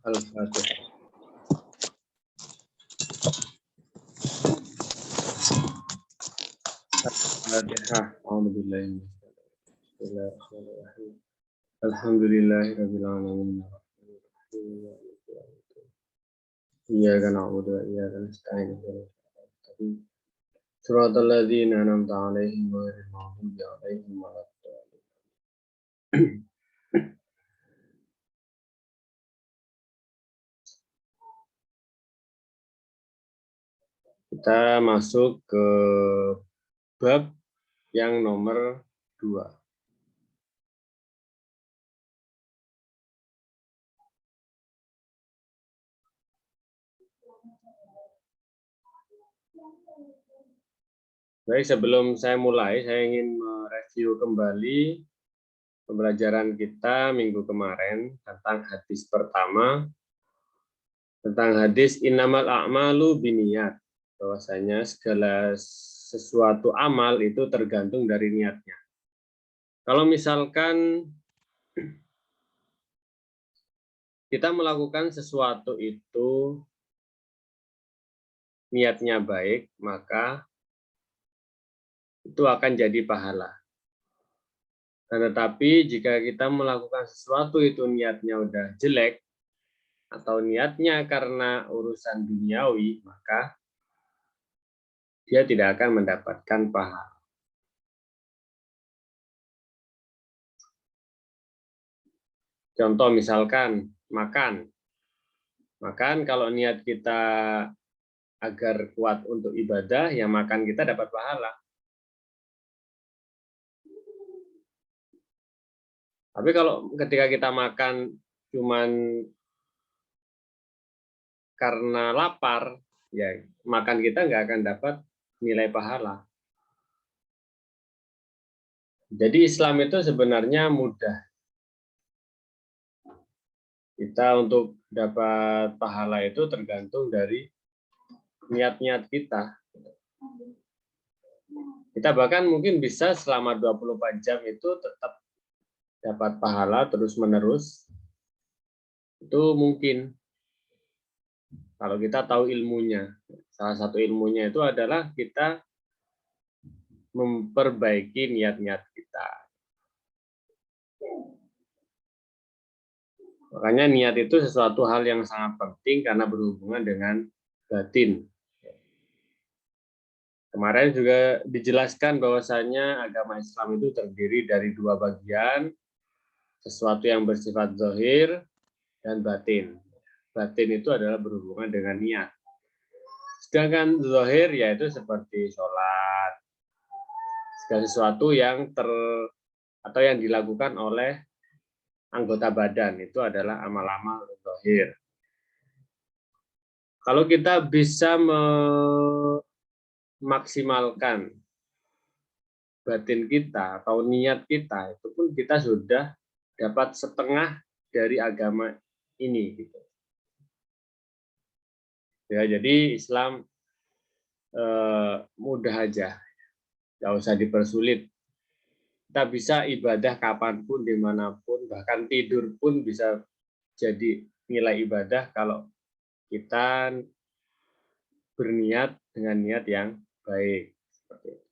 Al-Fatihah. Al-Fatihah. A'udzubillahi Bismillahirrahmanirrahim. Alhamdulillahirabbil alamin. Iyyaka na'budu wa iyyaka nasta'in. Shiratal ladzina an'amta 'alaihim ghairil maghdubi 'alaihim waladdallin. Kita masuk ke bab yang nomor 2. Baik, sebelum saya mulai, saya ingin mereview kembali pembelajaran kita minggu kemarin tentang hadis pertama, tentang hadis innamal a'malu binniyat, bahwasanya segala sesuatu amal itu tergantung dari niatnya. Kalau misalkan kita melakukan sesuatu itu niatnya baik, maka itu akan jadi pahala. Tetapi jika kita melakukan sesuatu itu niatnya udah jelek, atau niatnya karena urusan duniawi, maka dia tidak akan mendapatkan pahala. Contoh misalkan makan. Makan kalau niat kita agar kuat untuk ibadah, ya makan kita dapat pahala. Tapi kalau ketika kita makan cuman karena lapar, ya makan kita nggak akan dapat nilai pahala. Jadi Islam itu sebenarnya mudah. Kita untuk dapat pahala itu tergantung dari niat-niat kita. Kita bahkan mungkin bisa selama 24 jam itu tetap dapat pahala terus-menerus. Itu mungkin. Kalau kita tahu ilmunya. Salah satu ilmunya itu adalah kita memperbaiki niat-niat kita. Makanya niat itu sesuatu hal yang sangat penting karena berhubungan dengan batin. Kemarin juga dijelaskan bahwasanya agama Islam itu terdiri dari 2 bagian, sesuatu yang bersifat zahir dan batin. Batin itu adalah berhubungan dengan niat. Sedangkan zahir yaitu seperti sholat, segala sesuatu yang atau yang dilakukan oleh anggota badan itu adalah amal-amal zahir. Kalau kita bisa memaksimalkan batin kita atau niat kita, itu pun kita sudah dapat setengah dari agama ini. Gitu. Ya, jadi Islam mudah aja, nggak usah dipersulit. Kita bisa ibadah kapanpun, dimanapun, bahkan tidur pun bisa jadi nilai ibadah kalau kita berniat dengan niat yang baik. Seperti itu.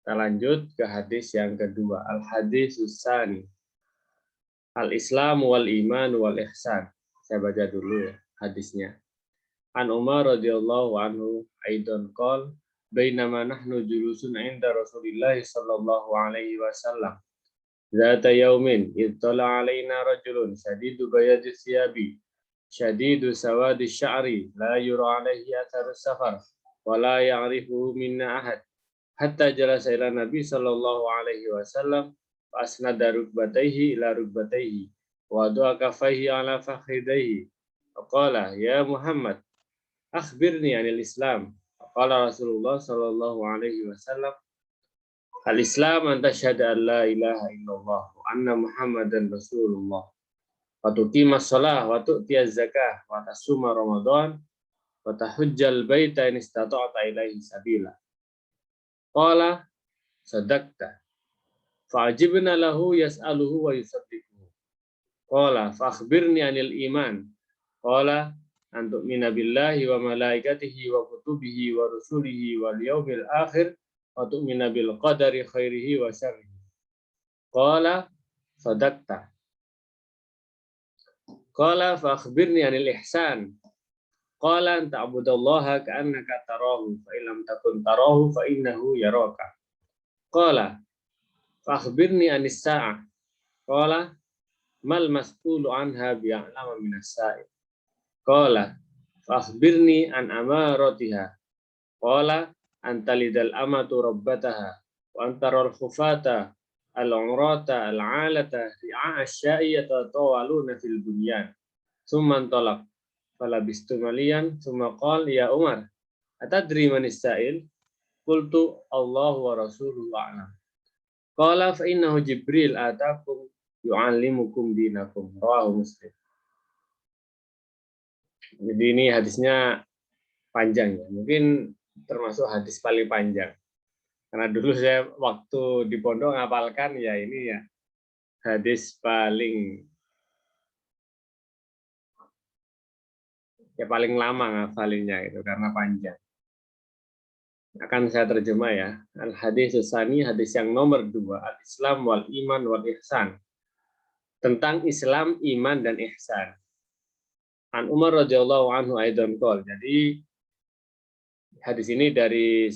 Kita lanjut ke hadis yang kedua. Al-haditsus tsani. Al-Islam wal iman wal ihsan. Saya baca dulu ya hadisnya. An Umar radhiyallahu anhu aidan qol bainama nahnu julusun 'inda Rasulillah sallallahu alaihi wasallam. Zata yaumin ittala 'alaina rajulun shadidu bayadi thiyabi shadidu sawadi sya'ri la yura 'alaihi atharus safar wa la ya'rifuhu minna ahad hatta jalasa ila Nabi sallallahu alaihi wasallam fa asnada rukbatayhi ila rukbatayhi wa wada'a kaffayhi 'ala fakhidayhi wa qala ya Muhammad akhbirni anil Islam. Qala Rasulullah sallallahu alaihi wasallam, al-Islam an tasyhada an la ilaha illallah wa anna Muhammadan Rasulullah. Wa tuqimas shalah wa tu'tiyaz zakah wa tasuma Ramadan wa tahujjal baita in istata'ta ilaihi sabila. Qala sadaqta. Fa'ajibna lahu yas'aluhu wa yusaddiquhu. Qala fakhbirni anil iman. Qala an tu'mina billahi wa malaikatihi wa kutubihi wa rusulihi wal yaumil akhir wa tu'mina bil qadari khairihi wa syarrihi. Qala sadaqta. Qala fa akhbirni anil ihsan. Qala an ta'budallaha ka'annaka tarahu fa illam takun tarahu fa innahu yaraka. Qala fa akhbirni anis sa'ah. Qala mal mas'ulu anha bi'a'lama minas sa'il. Qala fa akhbirni an amaratiha. Qala antalidal amatu rabbataha wa antaral khufata al-umrata al-alata ri'a asya'i yatatawaluna fil bunyan. Summan talaq falabistu maliyan summa qala ya Umar atadri man is-sa'il qultu Allahu wa rasuluhu a'lam. Qala fa innahu Jibril atakum yu'allimukum dinakum. Rawahu Muslim. Jadi ini hadisnya panjang ya. Mungkin termasuk hadis paling panjang. Karena dulu saya waktu di pondok ngapalkan ya ini ya hadis paling lama ngafalinnya itu karena panjang. Akan saya terjemah ya. Al hadis tsani, hadis yang nomor 2, al-Islam wal iman wal ihsan. Tentang Islam, iman dan ihsan. An Umar radhiyallahu anhu aidan qol. Jadi hadis ini dari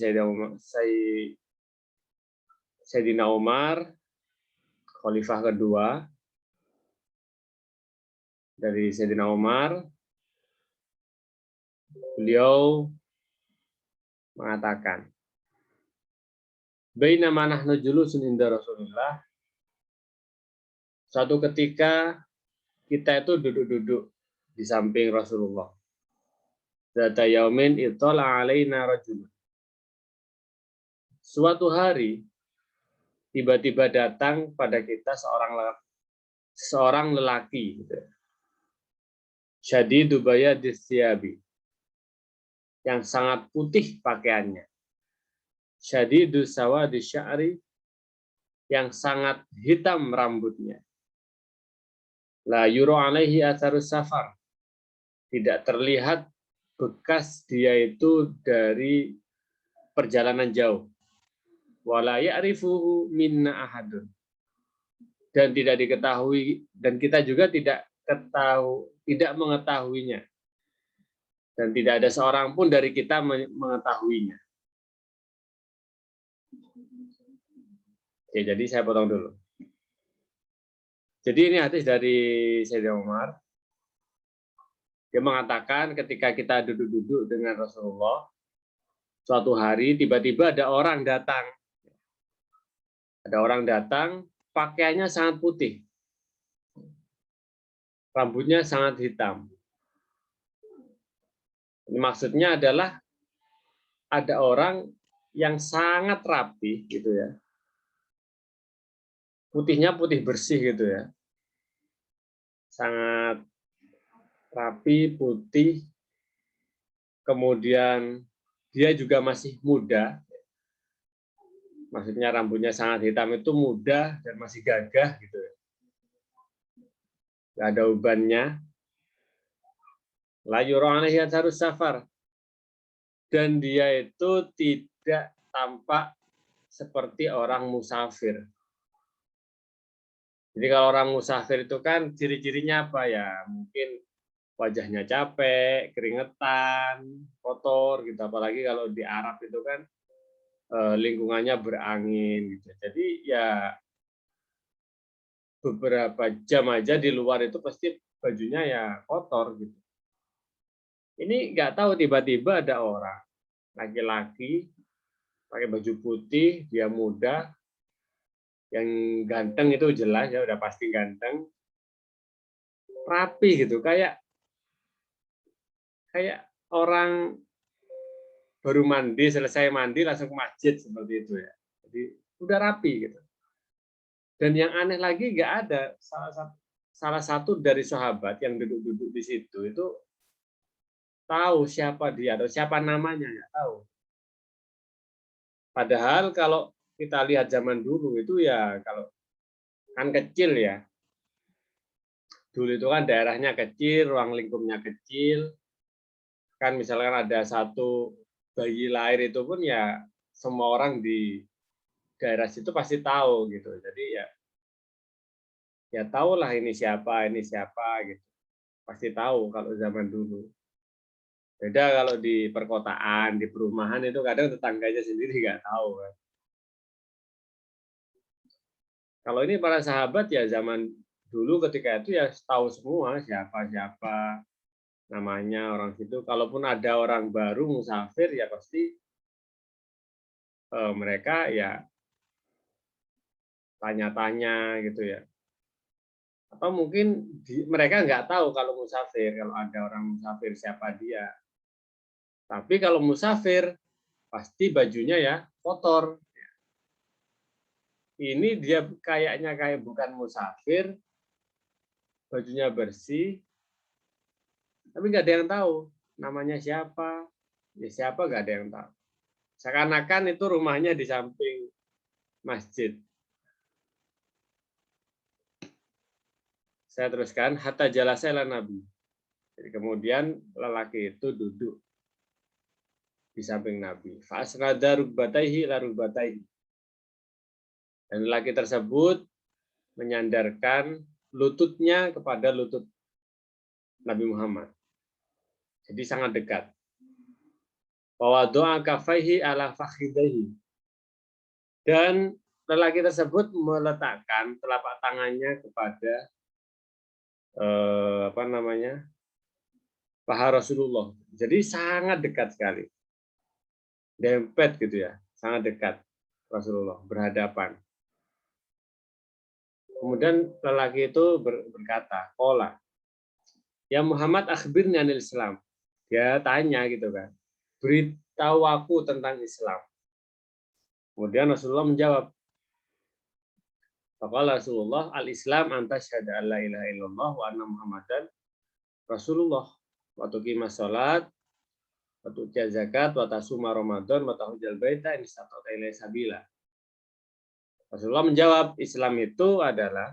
Sayyidina Umar, khalifah kedua dari Sayyidina Umar. Beliau mengatakan, bainama nahnu julusun inda Rasulullah. Suatu ketika kita itu duduk-duduk di samping Rasulullah. Zata yaumin ittala alaina rajul. Suatu hari tiba-tiba datang pada kita seorang lelaki gitu. Syadidu bayadis thiyabi. Yang sangat putih pakaiannya. Syadidu sawadi sya'ri, yang sangat hitam rambutnya. La yuro alaihi atharus safar, tidak terlihat bekas dia itu dari perjalanan jauh. Wala ya'rifuhu minna ahadun, dan tidak diketahui, dan kita juga tidak mengetahuinya. Dan tidak ada seorang pun dari kita mengetahuinya. Oke, jadi saya potong dulu. Jadi ini hadis dari Sayyidina Umar. Dia mengatakan ketika kita duduk-duduk dengan Rasulullah, suatu hari tiba-tiba ada orang datang. Ada orang datang, pakaiannya sangat putih. Rambutnya sangat hitam. Ini maksudnya adalah ada orang yang sangat rapi gitu ya. Putihnya putih bersih gitu ya. Sangat rapi, putih. Kemudian dia juga masih muda. Maksudnya rambutnya sangat hitam itu muda dan masih gagah gitu ya. Nggak ada ubannya. La yura alaihi atharus safar. Dan dia itu tidak tampak seperti orang musafir. Jadi kalau orang musafir itu kan ciri-cirinya apa ya? Mungkin wajahnya capek, keringetan, kotor gitu. Apalagi kalau di Arab itu kan lingkungannya berangin gitu. Jadi ya beberapa jam aja di luar itu pasti bajunya ya kotor gitu. Ini nggak tahu tiba-tiba ada orang laki-laki pakai baju putih, dia muda, yang ganteng itu jelas ya udah pasti ganteng, rapi gitu, kayak orang baru mandi, selesai mandi langsung ke masjid seperti itu ya. Jadi udah rapi gitu. Dan yang aneh lagi nggak ada salah satu dari sahabat yang duduk-duduk di situ itu tahu siapa dia atau siapa namanya, nggak tahu. Padahal kalau kita lihat zaman dulu itu ya kalau kan kecil ya, Dulu itu kan daerahnya kecil, ruang lingkupnya kecil, kan misalkan ada satu bayi lahir itu pun ya semua orang di daerah situ pasti tahu gitu. Jadi ya tahulah ini siapa gitu. Pasti tahu kalau zaman dulu. Beda kalau di perkotaan, di perumahan itu kadang tetangganya sendiri nggak tahu kan. Kalau ini para sahabat ya zaman dulu ketika itu ya tahu semua siapa-siapa namanya orang situ. Kalaupun ada orang baru musafir ya pasti mereka ya tanya-tanya gitu ya. Atau mungkin mereka nggak tahu kalau musafir, kalau ada orang musafir siapa dia. Tapi kalau musafir pasti bajunya ya kotor. Ini dia kayaknya kayak bukan musafir, bajunya bersih, tapi nggak ada yang tahu namanya siapa, ya siapa nggak ada yang tahu. Seakan-akan itu rumahnya di samping masjid. Saya teruskan, hatta jalasa ila Nabi. Jadi kemudian lelaki itu duduk di samping Nabi. Fa'asnada rukbataihi ila rukbataihi. Dan lelaki tersebut menyandarkan lututnya kepada lutut Nabi Muhammad. Jadi sangat dekat. Wa doa kafaihi ala fakhidaihi. Dan lelaki tersebut meletakkan telapak tangannya kepada paha Rasulullah. Jadi sangat dekat sekali. Dempet gitu ya, sangat dekat Rasulullah, berhadapan. Kemudian lelaki itu berkata, "Qala, ya Muhammad akhbirni anil Islam." Dia tanya gitu kan. Beritahu aku tentang Islam. Kemudian Rasulullah menjawab, faqala Rasulullah, al-Islam anta syahada alla ilaha illallah wa anna Muhammadan Rasulullah wa tuqimas salat wa tu'tiya zakat wa tasuma Ramadan wa tahujjal baita in istata'ta ilaihi sabila. Rasulullah menjawab, Islam itu adalah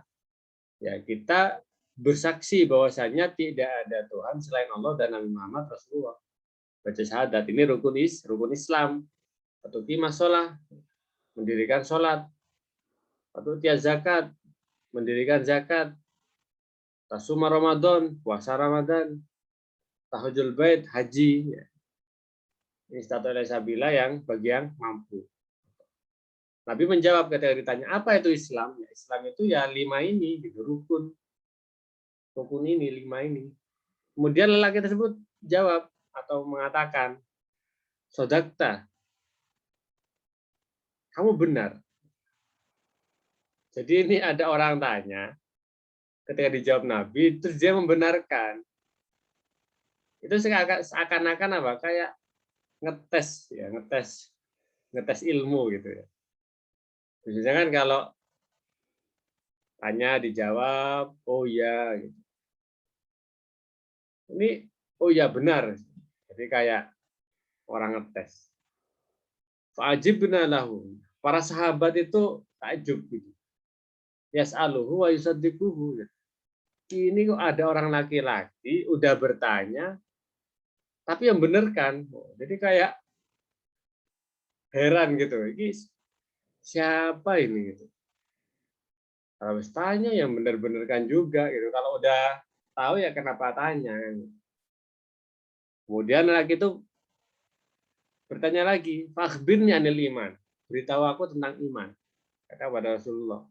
ya kita bersaksi bahwasanya tidak ada Tuhan selain Allah dan Nabi Muhammad Rasulullah. Baca syahadat ini rukun Islam. Atau sholat, mendirikan sholat. Atau zakat, mendirikan zakat. Tasuma Ramadan, puasa Ramadan. Tahujul bait, haji. Ini status sabila yang bagi yang mampu. Nabi menjawab ketika ditanya, apa itu Islam? Ya, Islam itu ya 5 ini, gitu, rukun. Rukun ini, 5 ini. Kemudian lelaki tersebut jawab atau mengatakan, sodakta, kamu benar. Jadi ini ada orang tanya, ketika dijawab Nabi, terus dia membenarkan. Itu seakan-akan apa? Kayak ngetes ya, ngetes ilmu gitu ya. Biasanya kan kalau tanya dijawab, oh ya. Gitu. Ini oh ya benar. Jadi kayak orang ngetes. Fa'ajibna lahu. Para sahabat itu takjub gitu. Yas'aluhu wa yusaddiquhu. Ini kok ada orang laki-laki udah bertanya tapi yang bener kan. Jadi kayak heran gitu. Ini siapa ini gitu. Kalau tanya yang bener-bener kan juga gitu. Kalau udah tahu ya kenapa tanya. Kemudian lagi itu bertanya lagi, fakhbirni anil iman. Beritahu aku tentang iman. Kata pada Rasulullah.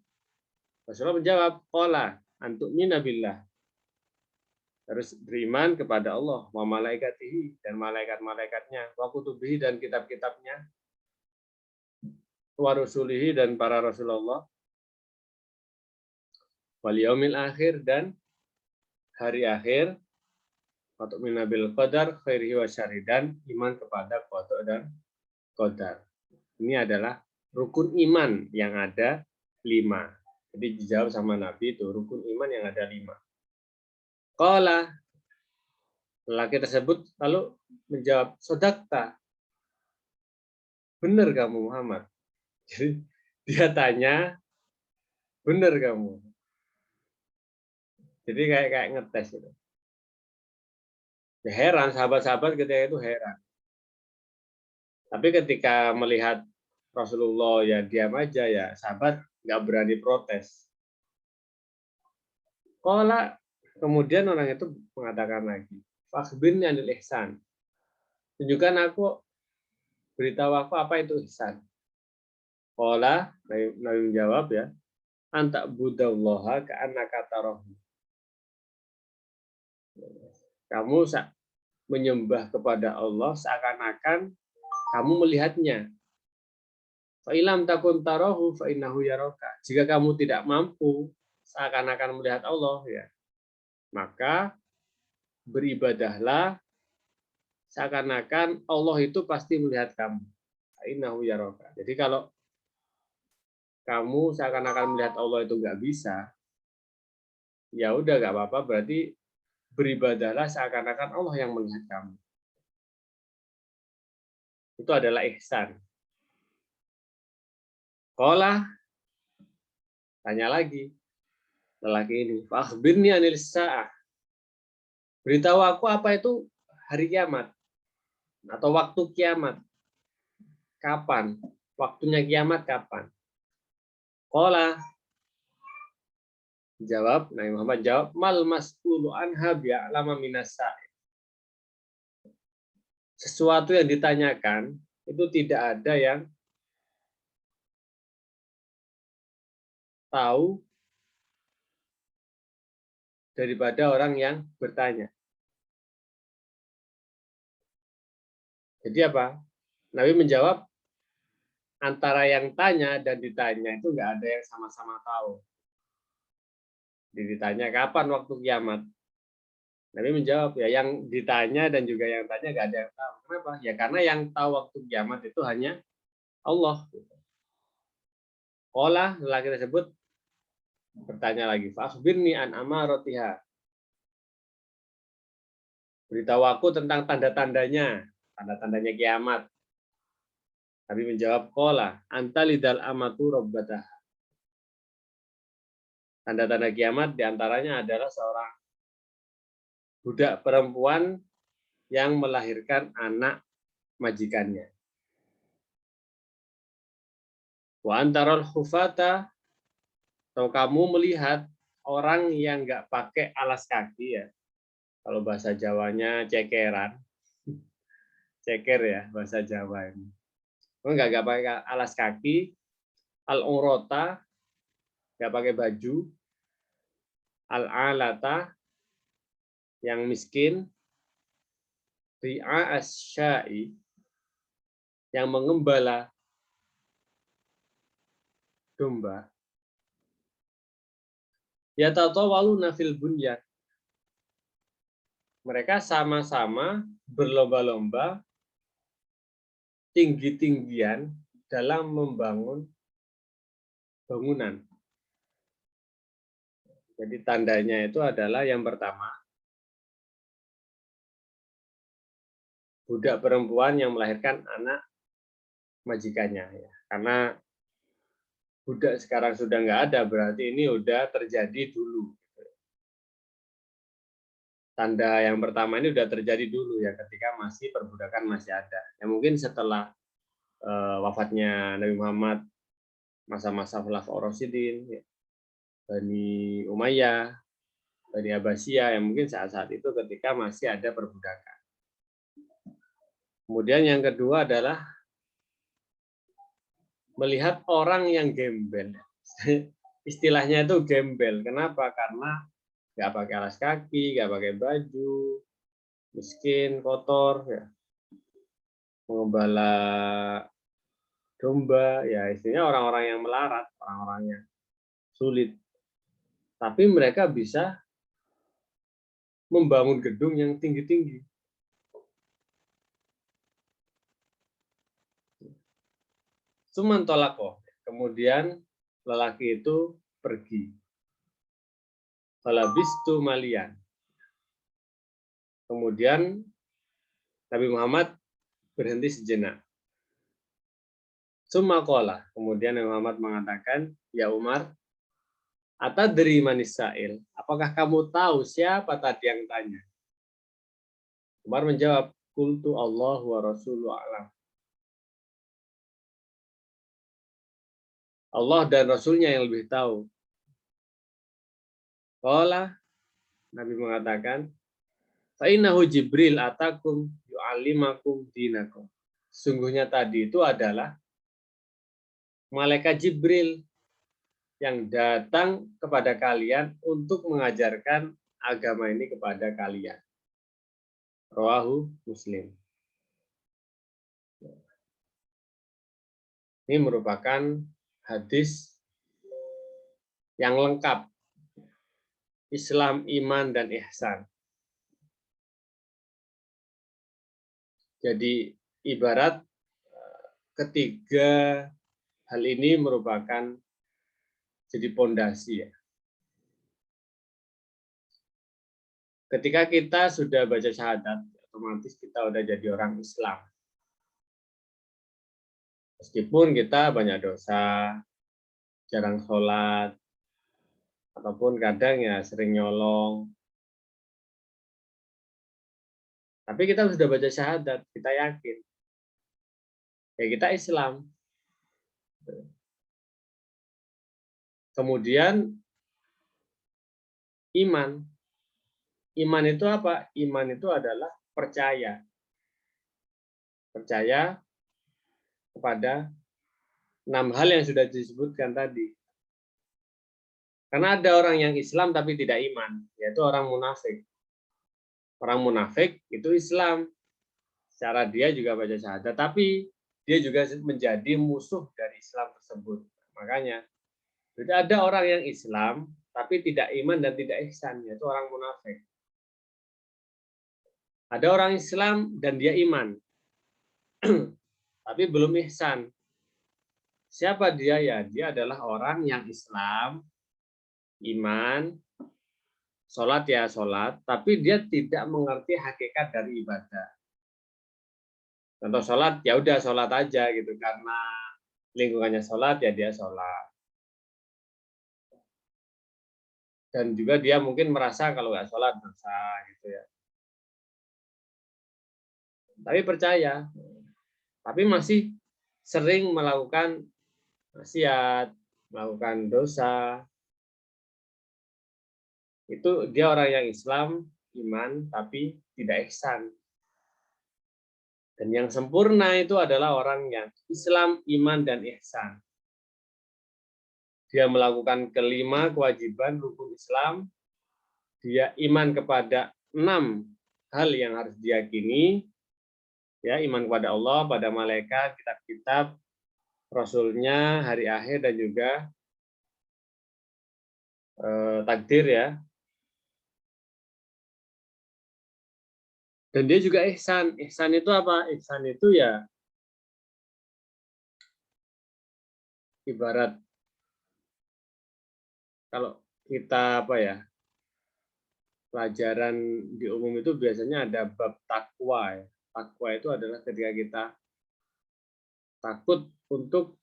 Rasulullah menjawab, qala antu'mina billah. Harus beriman kepada Allah, wa malaikatihi dan malaikat-malaikatnya, wa kutubihi dan kitab-kitabnya, wa rusulihi dan para Rasulullah, wal yaumil akhir dan hari akhir, wa tu'mina bil qadar khairihi wa syarrihi dan iman kepada qada dan qadar. Ini adalah rukun iman yang ada 5. Jadi dijawab sama Nabi itu rukun iman yang ada 5. Qala, lelaki tersebut lalu menjawab, sodakta, benar kamu Muhammad. Jadi dia tanya, benar kamu. Jadi kayak ngetes gitu. Ya heran, sahabat-sahabat ketika itu heran. Tapi ketika melihat Rasulullah ya diam aja ya, sahabat nggak berani protes. Qala, kemudian orang itu mengatakan lagi, "Fakhbirni 'anil ihsan." Tunjukkan aku, beritahu aku apa itu ihsan. Qala, Nabi menjawab ya, "Anta budallaha ka'annaka tarahu." Kamu menyembah kepada Allah seakan-akan kamu melihatnya. Fa ilam takun tarahu fa innahu yaraka. Jika kamu tidak mampu seakan-akan melihat Allah ya, maka beribadahlah seakan-akan Allah itu pasti melihat kamu. Fa innahu yaraka. Jadi kalau kamu seakan-akan melihat Allah itu nggak bisa, ya udah nggak apa-apa, berarti beribadahlah seakan-akan Allah yang melihat kamu. Itu adalah ihsan. Qala, tanya lagi lelaki ini, "Fakhbirni 'anil sa'ah." Beritahu aku apa itu hari kiamat atau waktu kiamat. Kapan? Waktunya kiamat kapan? Qala, jawab Nabi Muhammad jawab, "Mal mas'ulu anha bi'alama minas sa'il." Sesuatu yang ditanyakan itu tidak ada yang tahu daripada orang yang bertanya. Jadi apa? Nabi menjawab, antara yang tanya dan ditanya itu nggak ada yang sama-sama tahu. Jadi ditanya kapan waktu kiamat. Nabi menjawab, ya yang ditanya dan juga yang tanya nggak ada yang tahu. Kenapa? Ya karena yang tahu waktu kiamat itu hanya Allah. Qala, lelaki tersebut bertanya lagi, "Fakhbirni an amaratiha." Beritahu aku tentang tanda-tandanya, tanda-tandanya kiamat. Nabi menjawab, "Qala anta lidal amatu rabbatah." Tanda-tanda kiamat diantaranya adalah seorang budak perempuan yang melahirkan anak majikannya. Wa antarul hufata, atau kamu melihat orang yang nggak pakai alas kaki ya. Kalau bahasa Jawanya cekeran, ceker ya bahasa Jawa ini. Nggak pakai alas kaki, al-urota, nggak pakai baju, al-alata, yang miskin, ri'a asyai, yang mengembala domba, yatatawaluna fil bunyan. Mereka sama-sama berlomba-lomba tinggi-tinggian dalam membangun bangunan. Jadi tandanya itu adalah yang pertama, budak perempuan yang melahirkan anak majikannya. Ya. Karena budak sekarang sudah nggak ada, berarti ini udah terjadi dulu. Tanda yang pertama ini udah terjadi dulu ya, ketika masih perbudakan masih ada. Ya mungkin setelah wafatnya Nabi Muhammad, masa-masa Khulafaur Rasyidin, ya, Bani Umayyah, Bani Abbasiyah, yang mungkin saat-saat itu ketika masih ada perbudakan. Kemudian yang kedua adalah melihat orang yang gembel. Istilahnya itu gembel. Kenapa? Karena nggak pakai alas kaki, nggak pakai baju, miskin, kotor, ya. Mengembala domba, ya istilahnya orang-orang yang melarat, orang-orang yang sulit. Tapi mereka bisa membangun gedung yang tinggi-tinggi. Cuman tolako. Kemudian lelaki itu pergi. Falabistu malian. Kemudian Nabi Muhammad berhenti sejenak. Summa qala. Kemudian Nabi Muhammad mengatakan, "Ya Umar, Atadri manis sa'il? Apakah kamu tahu siapa tadi yang tanya? Umar menjawab, qultu Allah wa rasuluhu a'lam. Allah dan Rasulnya yang lebih tahu. Qala, Nabi mengatakan, fa'innahu Jibril atakum yu'allimakum dinakum. Sungguhnya tadi itu adalah malaikat Jibril yang datang kepada kalian untuk mengajarkan agama ini kepada kalian. Rawahu Muslim. Ini merupakan hadis yang lengkap. Islam, iman, dan ihsan. Jadi ibarat ketiga hal ini merupakan jadi pondasi ya. Ketika kita sudah baca syahadat, otomatis kita udah jadi orang Islam. Meskipun kita banyak dosa, jarang sholat, ataupun kadang ya sering nyolong. Tapi kita sudah baca syahadat, kita yakin. Ya kita Islam. Kemudian iman. Iman itu apa? Iman itu adalah percaya. Percaya kepada 6 hal yang sudah disebutkan tadi. Karena ada orang yang Islam tapi tidak iman, yaitu orang munafik. Orang munafik itu Islam. Secara dia juga baca syahadat, tapi dia juga menjadi musuh dari Islam tersebut. Makanya, ada orang yang Islam tapi tidak iman dan tidak ihsan, yaitu orang munafik. Ada orang Islam dan dia iman, tapi belum ihsan. Siapa dia ya? Dia adalah orang yang Islam, iman, sholat ya sholat, tapi dia tidak mengerti hakikat dari ibadah. Contoh sholat, ya udah sholat aja gitu, karena lingkungannya sholat ya dia sholat. Dan juga dia mungkin merasa kalau nggak sholat dosa gitu ya. Tapi percaya, tapi masih sering melakukan maksiat, melakukan dosa. Itu dia orang yang Islam, iman, tapi tidak ihsan. Dan yang sempurna itu adalah orang yang Islam, iman, dan ihsan. Dia melakukan kelima kewajiban rukun Islam, dia iman kepada 6 hal yang harus diyakini, ya, iman kepada Allah, pada malaikat, kitab-kitab, Rasulnya, hari akhir, dan juga takdir ya. Dan dia juga ihsan. Ihsan itu apa? Ihsan itu ya ibarat kalau kita apa ya, pelajaran di umum itu biasanya ada bab takwa ya. Takwa itu adalah ketika kita takut untuk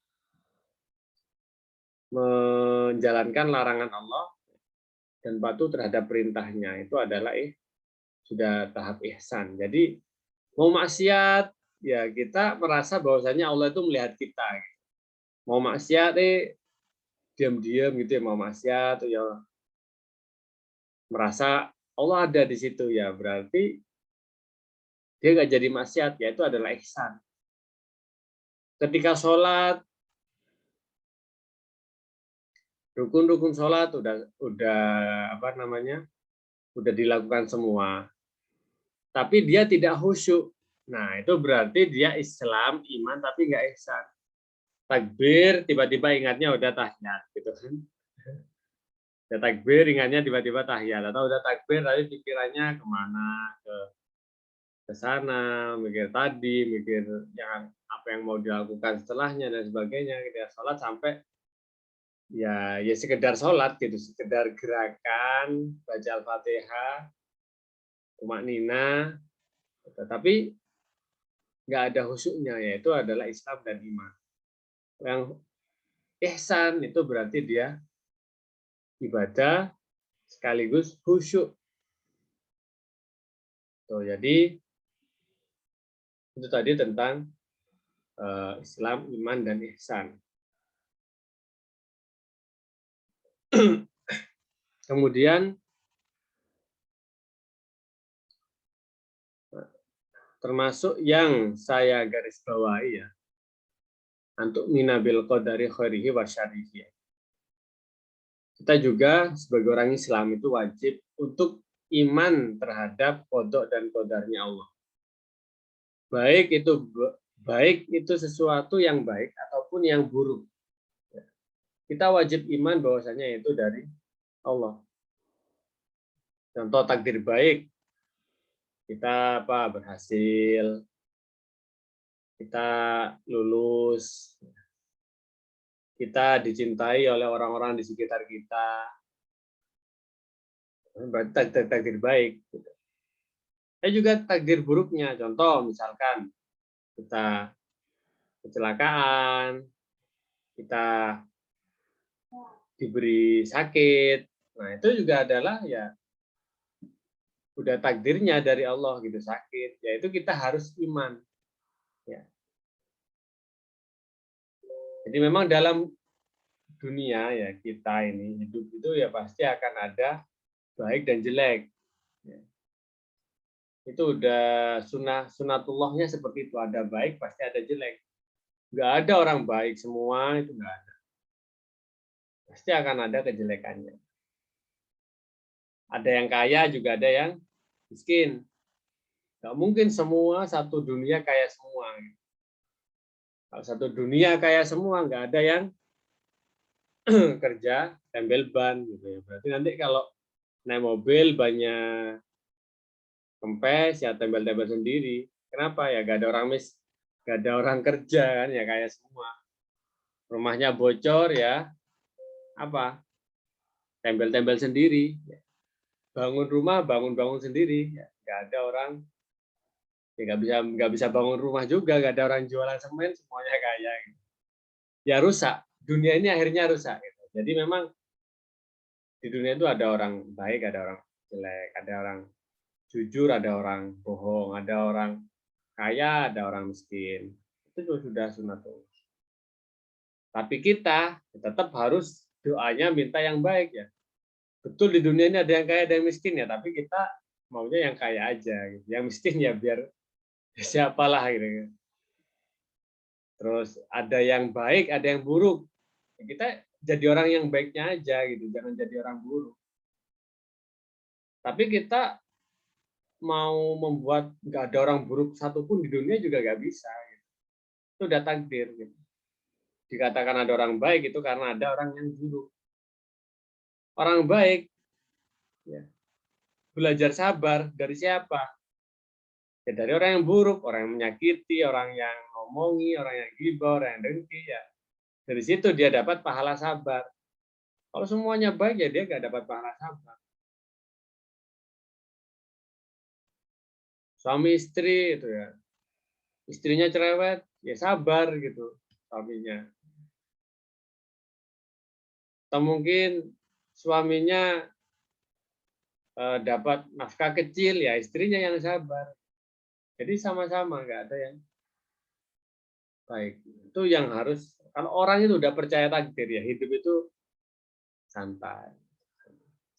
menjalankan larangan Allah dan patuh terhadap perintahnya, itu adalah sudah tahap ihsan. Jadi mau maksiat ya kita merasa bahwasanya Allah itu melihat kita. Mau maksiat diam-diam gitu ya, mau maksiat ya merasa Allah ada di situ ya, berarti dia nggak jadi maksiat, ya itu adalah ihsan. Ketika sholat, rukun-rukun sholat udah apa namanya, udah dilakukan semua, tapi dia tidak khusyuk. Nah itu berarti dia Islam, iman, tapi nggak ihsan. Takbir, tiba-tiba ingatnya udah tahiyat, gitu kan? Udah takbir, ingatnya tiba-tiba tahiyat, atau udah takbir tapi pikirannya kemana, ke sana, mikir tadi, mikir yang apa yang mau dilakukan setelahnya dan sebagainya. Kita sholat sampai ya sekedar sholat gitu, sekedar gerakan baca Al-Fatihah, tumakninah, tetapi nggak ada khusyuknya, yaitu adalah Islam dan iman. Yang ihsan itu berarti dia ibadah sekaligus khusyuk. Tuh, jadi itu tadi tentang Islam, iman, dan ihsan. Kemudian termasuk yang saya garis bawahi ya, untuk minabil qadari khairihi wa syarrihi. Kita juga sebagai orang Islam itu wajib untuk iman terhadap qada dan qadarnya Allah. Baik itu sesuatu yang baik ataupun yang buruk. Kita wajib iman bahwasanya itu dari Allah. Contoh takdir baik, kita berhasil, kita lulus, kita dicintai oleh orang-orang di sekitar kita, berarti takdir baik. Ada juga takdir buruknya, contoh misalkan kita kecelakaan, kita diberi sakit, nah itu juga adalah ya udah takdirnya dari Allah gitu, sakit, yaitu kita harus iman. Ya. Jadi memang dalam dunia ya kita ini hidup itu ya pasti akan ada baik dan jelek. Ya. Itu udah sunatullahnya seperti itu, ada baik pasti ada jelek. Nggak ada orang baik semua, itu nggak ada. Pasti akan ada kejelekannya. Ada yang kaya juga ada yang miskin. Nggak mungkin semua satu dunia kaya semua. Kalau satu dunia kaya semua, nggak ada yang kerja tembel ban gitu ya. Berarti nanti kalau naik mobil banyak kempes ya tembel-tembel sendiri. Kenapa ya? Nggak ada orang kerja kan ya kayak semua. Rumahnya bocor ya apa? Tembel-tembel sendiri. Bangun rumah bangun sendiri. Ya. Nggak ada orang ya nggak bisa bangun rumah juga. Nggak ada orang jualan semen semuanya kaya. Gitu. Ya rusak. Dunia ini akhirnya rusak. Gitu. Jadi memang di dunia itu ada orang baik, ada orang jelek, ada orang jujur, ada orang bohong, ada orang kaya, ada orang miskin. Itu sudah sunatullah. Tapi kita tetap harus doanya minta yang baik ya. Betul di dunia ini ada yang kaya, ada yang miskin ya, tapi kita maunya yang kaya aja. Gitu. Yang miskin ya biar siapalah gitu. Terus ada yang baik, ada yang buruk. Kita jadi orang yang baiknya aja gitu, jangan jadi orang buruk. Tapi kita mau membuat nggak ada orang buruk satupun di dunia juga nggak bisa. Gitu. Itu udah takdir. Gitu. Dikatakan ada orang baik itu karena ada orang yang buruk. Orang baik ya, belajar sabar dari siapa? Ya, dari orang yang buruk, orang yang menyakiti, orang yang ngomongi, orang yang ghibah, orang yang dengki. Ya. Dari situ dia dapat pahala sabar. Kalau semuanya baik ya dia nggak dapat pahala sabar. Suami istri itu ya, istrinya cerewet, ya sabar gitu suaminya. Atau mungkin suaminya dapat nafkah kecil, ya istrinya yang sabar. Jadi sama-sama, nggak ada yang baik. Itu yang harus, kalau orang itu udah percaya takdir ya, hidup itu santai.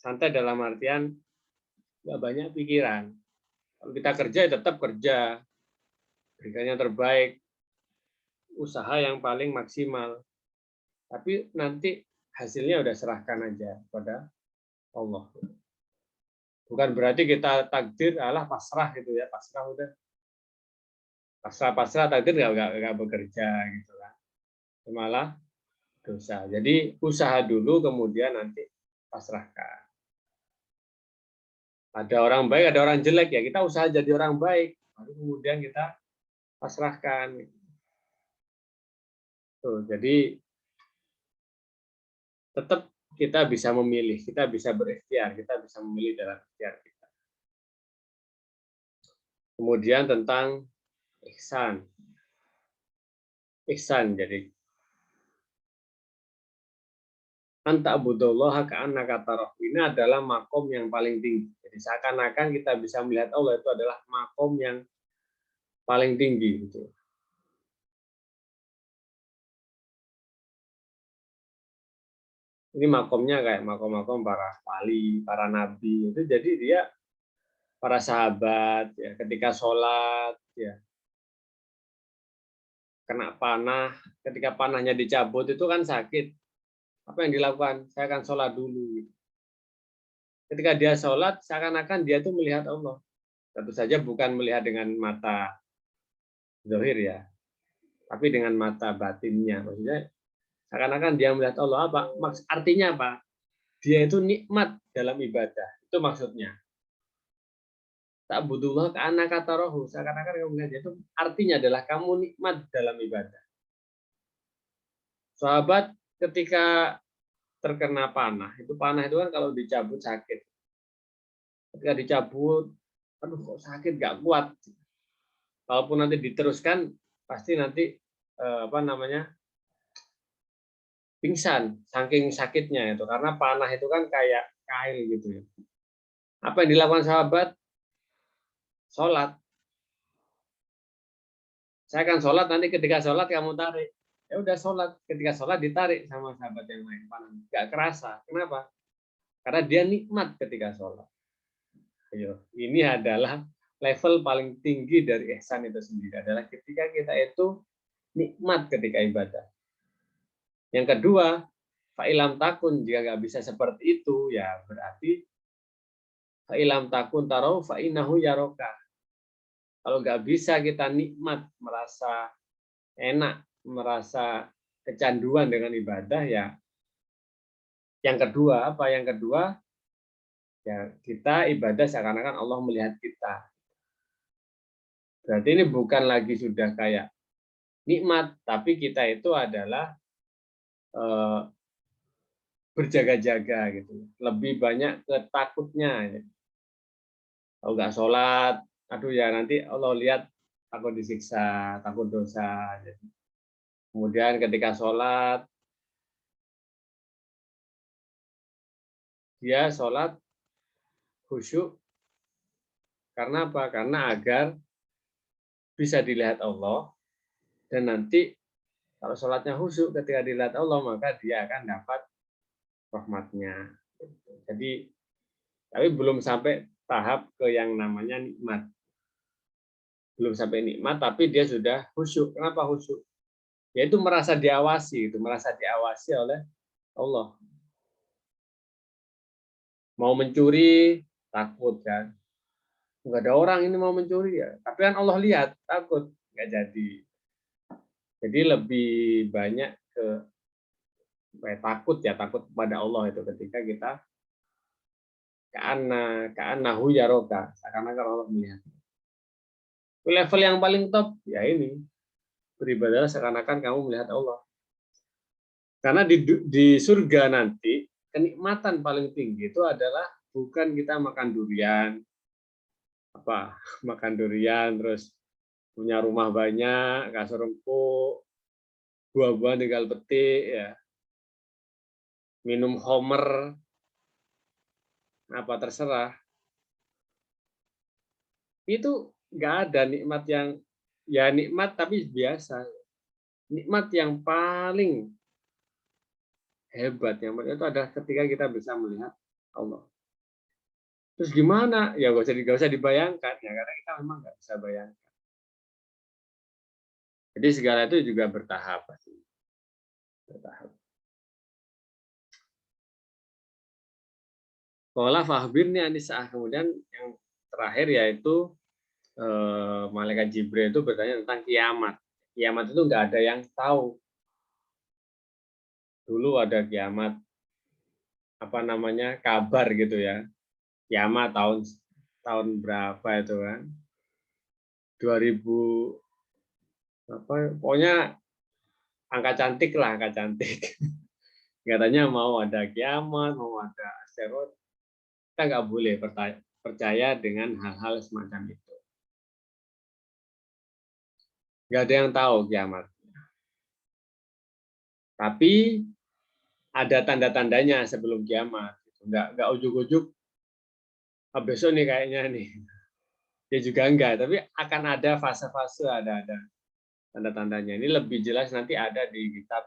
Santai dalam artian nggak banyak pikiran. Kalau kita kerja, ya tetap kerja. Berikan yang terbaik, usaha yang paling maksimal. Tapi nanti hasilnya udah serahkan aja kepada Allah. Bukan berarti kita takdir, alah pasrah gitu ya, pasrah udah. Pasrah takdir nggak bekerja gitu kan. Malah dosa. Jadi usaha dulu kemudian nanti pasrahkan. Ada orang baik, ada orang jelek ya kita usaha jadi orang baik, baru kemudian kita pasrahkan. Tuh, jadi tetap kita bisa memilih, kita bisa berikhtiar, kita bisa memilih dalam ikhtiar kita. Kemudian tentang ihsan. Ihsan jadi anta budallaha ka'annaka tarahu. Ini adalah makom yang paling tinggi. Jadi seakan-akan kita bisa melihat Allah itu adalah makom yang paling tinggi gitu. Ini makomnya kayak makom-makom para wali, para nabi. Itu jadi dia para sahabat ya, ketika sholat ya kena panah, ketika panahnya dicabut itu kan sakit. Apa yang dilakukan? Saya akan sholat dulu. Ketika dia sholat, seakan-akan dia tuh melihat Allah. Tentu saja bukan melihat dengan mata zahir ya, tapi dengan mata batinnya. Maksudnya seakan-akan dia melihat Allah. Apa? Artinya apa? Dia itu nikmat dalam ibadah. Itu maksudnya. Tak butuh ke anak kata rohu. Seakan-akan kamu melihat itu artinya adalah kamu nikmat dalam ibadah. Sahabat ketika terkena panah, itu panah itu kan kalau dicabut sakit. Ketika dicabut, aduh kok sakit, gak kuat. Kalaupun nanti diteruskan, pasti nanti pingsan, saking sakitnya itu. Karena panah itu kan kayak kail gitu ya. Apa yang dilakukan sahabat? Sholat. Saya akan sholat, nanti ketika sholat kamu tarik. Ya udah sholat, ketika sholat ditarik sama sahabat yang lain. Panah. Gak kerasa. Kenapa? Karena dia nikmat ketika sholat. Ayo, ini adalah level paling tinggi dari ihsan itu sendiri. Adalah ketika kita itu nikmat ketika ibadah. Yang kedua, fa'ilam takun, jika nggak bisa seperti itu, ya berarti fa'ilam takun tarau fa'inahu yaroka. Kalau nggak bisa kita nikmat, merasa enak, merasa kecanduan dengan ibadah, ya yang kedua, apa yang kedua? Ya kita ibadah seakan-akan Allah melihat kita. Berarti ini bukan lagi sudah kayak nikmat, tapi kita itu adalah berjaga-jaga gitu. Lebih banyak ke takutnya. Kalau nggak sholat, aduh ya nanti Allah lihat takut disiksa, takut dosa. Kemudian ketika sholat, dia sholat khusyuk. Karena apa? Karena agar bisa dilihat Allah, dan nanti kalau sholatnya khusyuk ketika dilihat Allah, maka dia akan dapat rahmatnya. Jadi, tapi belum sampai tahap ke yang namanya nikmat. Belum sampai nikmat, tapi dia sudah khusyuk. Kenapa khusyuk? Yaitu merasa diawasi, itu merasa diawasi oleh Allah. Mau mencuri, takut kan. Nggak ada orang ini mau mencuri ya. Tapi kan Allah lihat, takut. Nggak jadi. Jadi lebih banyak ke takut ya, takut kepada Allah itu ketika kita ka'annahu yaroka, seakan-akan Allah melihat. Level yang paling top ya ini, beribadah seakan-akan kamu melihat Allah. Karena di surga nanti kenikmatan paling tinggi itu adalah bukan kita makan durian, makan durian terus punya rumah banyak, kasur empuk, buah-buahan tinggal petik ya, minum homer, apa terserah. Itu nggak ada nikmat yang ya nikmat tapi biasa. Nikmat yang paling hebat yang itu adalah ketika kita bisa melihat Allah. Terus gimana? Ya nggak usah dibayangkan ya, karena kita memang nggak bisa bayangkan. Jadi segala itu juga bertahap pasti. Bertahap. Qala fahbirni anisah. Kemudian yang terakhir yaitu malaikat Jibril itu bertanya tentang kiamat. Kiamat itu nggak ada yang tahu. Dulu ada kiamat kabar gitu ya. Kiamat tahun berapa itu kan? 2000 pokoknya angka cantik lah, angka cantik. Katanya mau ada kiamat, mau ada asteroid. Kita nggak boleh percaya dengan hal-hal semacam itu. Nggak ada yang tahu kiamat. Tapi ada tanda-tandanya sebelum kiamat. Nggak ujuk-ujuk, besok nih kayaknya nih. Ya juga enggak, tapi akan ada fase-fase, ada tanda-tandanya. Ini lebih jelas nanti ada di kitab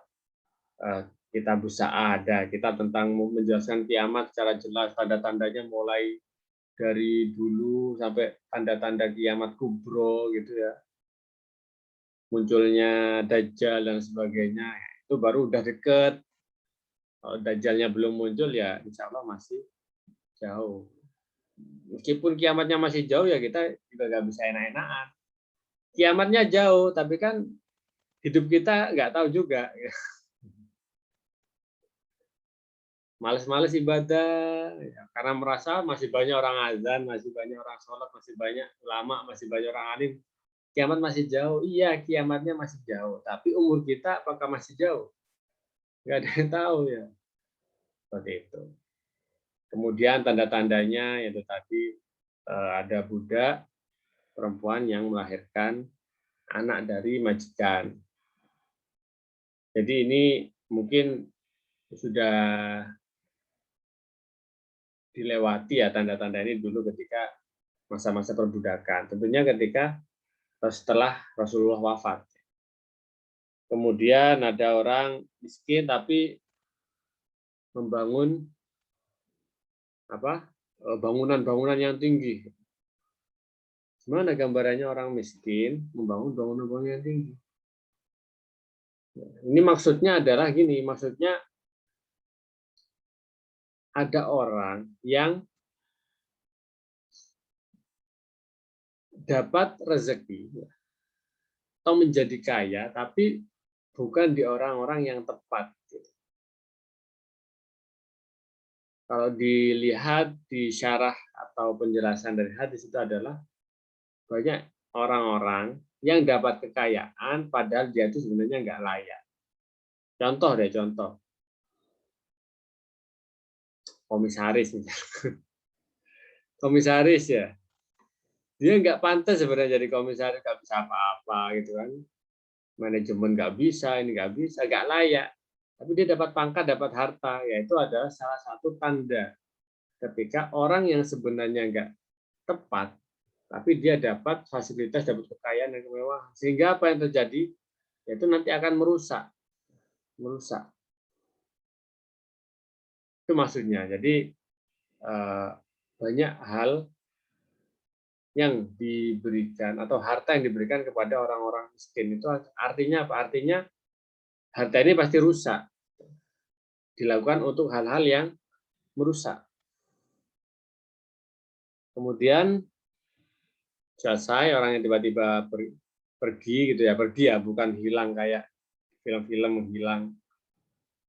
kitab ada kitab tentang menjelaskan kiamat secara jelas, tanda-tandanya mulai dari dulu sampai tanda-tanda kiamat kubro gitu ya. Munculnya Dajjal dan sebagainya, itu baru udah deket. Kalau Dajjalnya belum muncul ya insya Allah masih jauh. Meskipun kiamatnya masih jauh ya kita juga nggak bisa enak-enakan. Kiamatnya jauh, tapi kan hidup kita nggak tahu juga. Males-males ibadah, ya, karena merasa masih banyak orang azan, masih banyak orang sholat, masih banyak ulama, masih banyak orang alim. Kiamat masih jauh, iya kiamatnya masih jauh. Tapi umur kita apakah masih jauh? Nggak ada yang tahu ya. Seperti itu. Kemudian tanda-tandanya yaitu tadi ada budak perempuan yang melahirkan anak dari majikan. Jadi ini mungkin sudah dilewati ya tanda-tanda ini dulu ketika masa-masa perbudakan. Tentunya ketika setelah Rasulullah wafat. Kemudian ada orang miskin tapi membangun bangunan-bangunan yang tinggi. Gimana gambarannya orang miskin membangun bangunan-bangunan yang tinggi? Ini maksudnya adalah gini, maksudnya ada orang yang dapat rezeki atau menjadi kaya, tapi bukan di orang-orang yang tepat. Kalau dilihat di syarah atau penjelasan dari hadis itu adalah banyak orang-orang yang dapat kekayaan padahal dia itu sebenarnya nggak layak. Contoh, komisaris misalnya. Komisaris ya, dia nggak pantas sebenarnya jadi komisaris, nggak bisa apa-apa gitu kan. Manajemen nggak bisa, ini nggak bisa, nggak layak. Tapi dia dapat pangkat, dapat harta, yaitu adalah salah satu tanda ketika orang yang sebenarnya nggak tepat, tapi dia dapat fasilitas, dapat kekayaan dan kemewahan. Sehingga apa yang terjadi? Yaitu nanti akan merusak. Itu maksudnya. Jadi banyak hal yang diberikan atau harta yang diberikan kepada orang-orang miskin itu artinya apa? Artinya harta ini pasti rusak. Dilakukan untuk hal-hal yang merusak. Kemudian selesai orang yang tiba-tiba pergi gitu ya, bukan hilang kayak film-film menghilang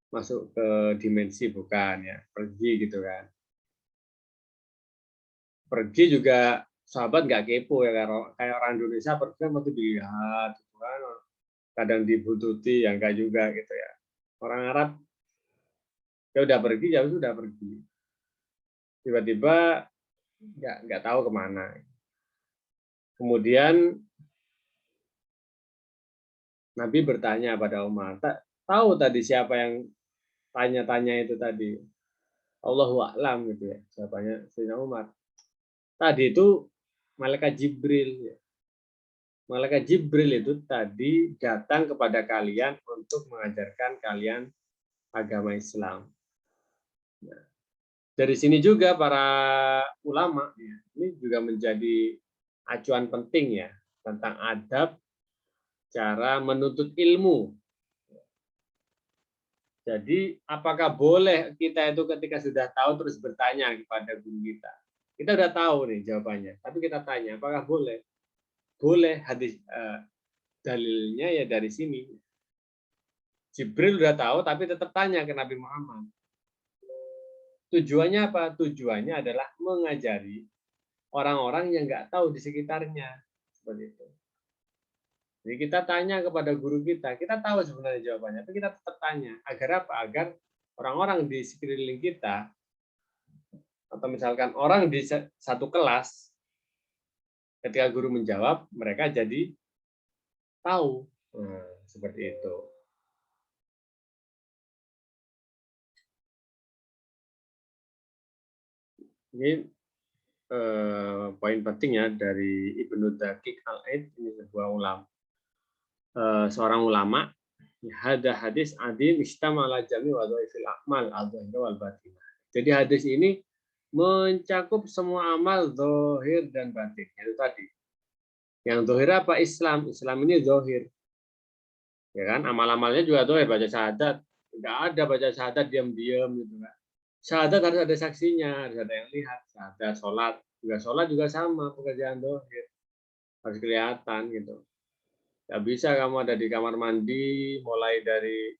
masuk ke dimensi, bukan ya, pergi gitu kan. Pergi juga sahabat nggak kepo ya, kayak orang Indonesia pergi kan masih dilihat gitu kan, kadang dibuntuti ya enggak juga gitu ya. Orang Arab ya udah pergi, ya sudah pergi, tiba-tiba nggak tahu kemana. Kemudian Nabi bertanya pada Umar, tahu tadi siapa yang tanya-tanya itu tadi? Allahu a'lam gitu ya, jawabannya Sayyidina Umar. Tadi itu malaikat Jibril ya. Malaikat Jibril itu tadi datang kepada kalian untuk mengajarkan kalian agama Islam. Nah, dari sini juga para ulama ya, ini juga menjadi acuan penting ya tentang adab cara menuntut ilmu. Jadi apakah boleh kita itu ketika sudah tahu terus bertanya kepada guru kita? Kita sudah tahu nih jawabannya, tapi kita tanya apakah boleh? Boleh, hadis dalilnya ya dari sini. Jibril sudah tahu tapi tetap tanya ke Nabi Muhammad. Tujuannya apa? Tujuannya adalah mengajari orang-orang yang nggak tahu di sekitarnya. Seperti itu. Jadi kita tanya kepada guru kita tahu sebenarnya jawabannya, tapi kita tetap tanya. Agar apa? Agar orang-orang di sekeliling kita, atau misalkan orang di satu kelas, ketika guru menjawab, mereka jadi tahu. Nah, seperti itu. Ini poin penting ya dari Ibnu Daqiq Al-Aid, ini seorang ulama. Hada hadis adim istamala jami wa dhaifil a'mal adh-dhahira wal batinah. Jadi hadis ini mencakup semua amal zahir dan batin. Itu tadi. Yang zahir apa? Islam. Islam ini zahir. Ya kan? Amal-amalnya juga zahir, baca syahadat. Enggak ada baca syahadat diam-diam gitu kan. Syahadat harus ada saksinya, harus ada yang lihat. Syahadat, sholat juga sama pekerjaan zahir. Harus kelihatan gitu. Nggak bisa kamu ada di kamar mandi mulai dari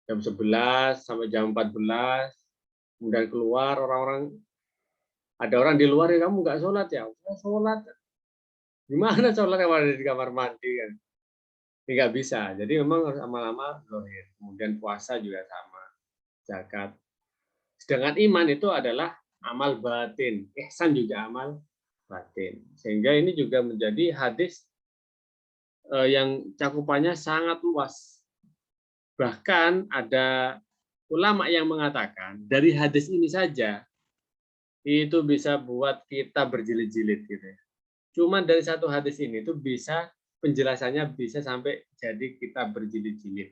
jam 11 sampai jam 14, kemudian keluar ada orang di luar ya, kamu nggak sholat ya? Sholat. Gimana sholat kalau ada di kamar mandi kan? Ini nggak bisa. Jadi memang harus amal-amal zahir. Kemudian puasa juga sama, zakat. Sedangkan iman itu adalah amal batin. Ihsan juga amal batin. Sehingga ini juga menjadi hadis yang cakupannya sangat luas. Bahkan ada ulama yang mengatakan dari hadis ini saja itu bisa buat kita berjilid-jilid gitu ya. Cuma dari satu hadis ini itu bisa penjelasannya bisa sampai jadi kita berjilid-jilid.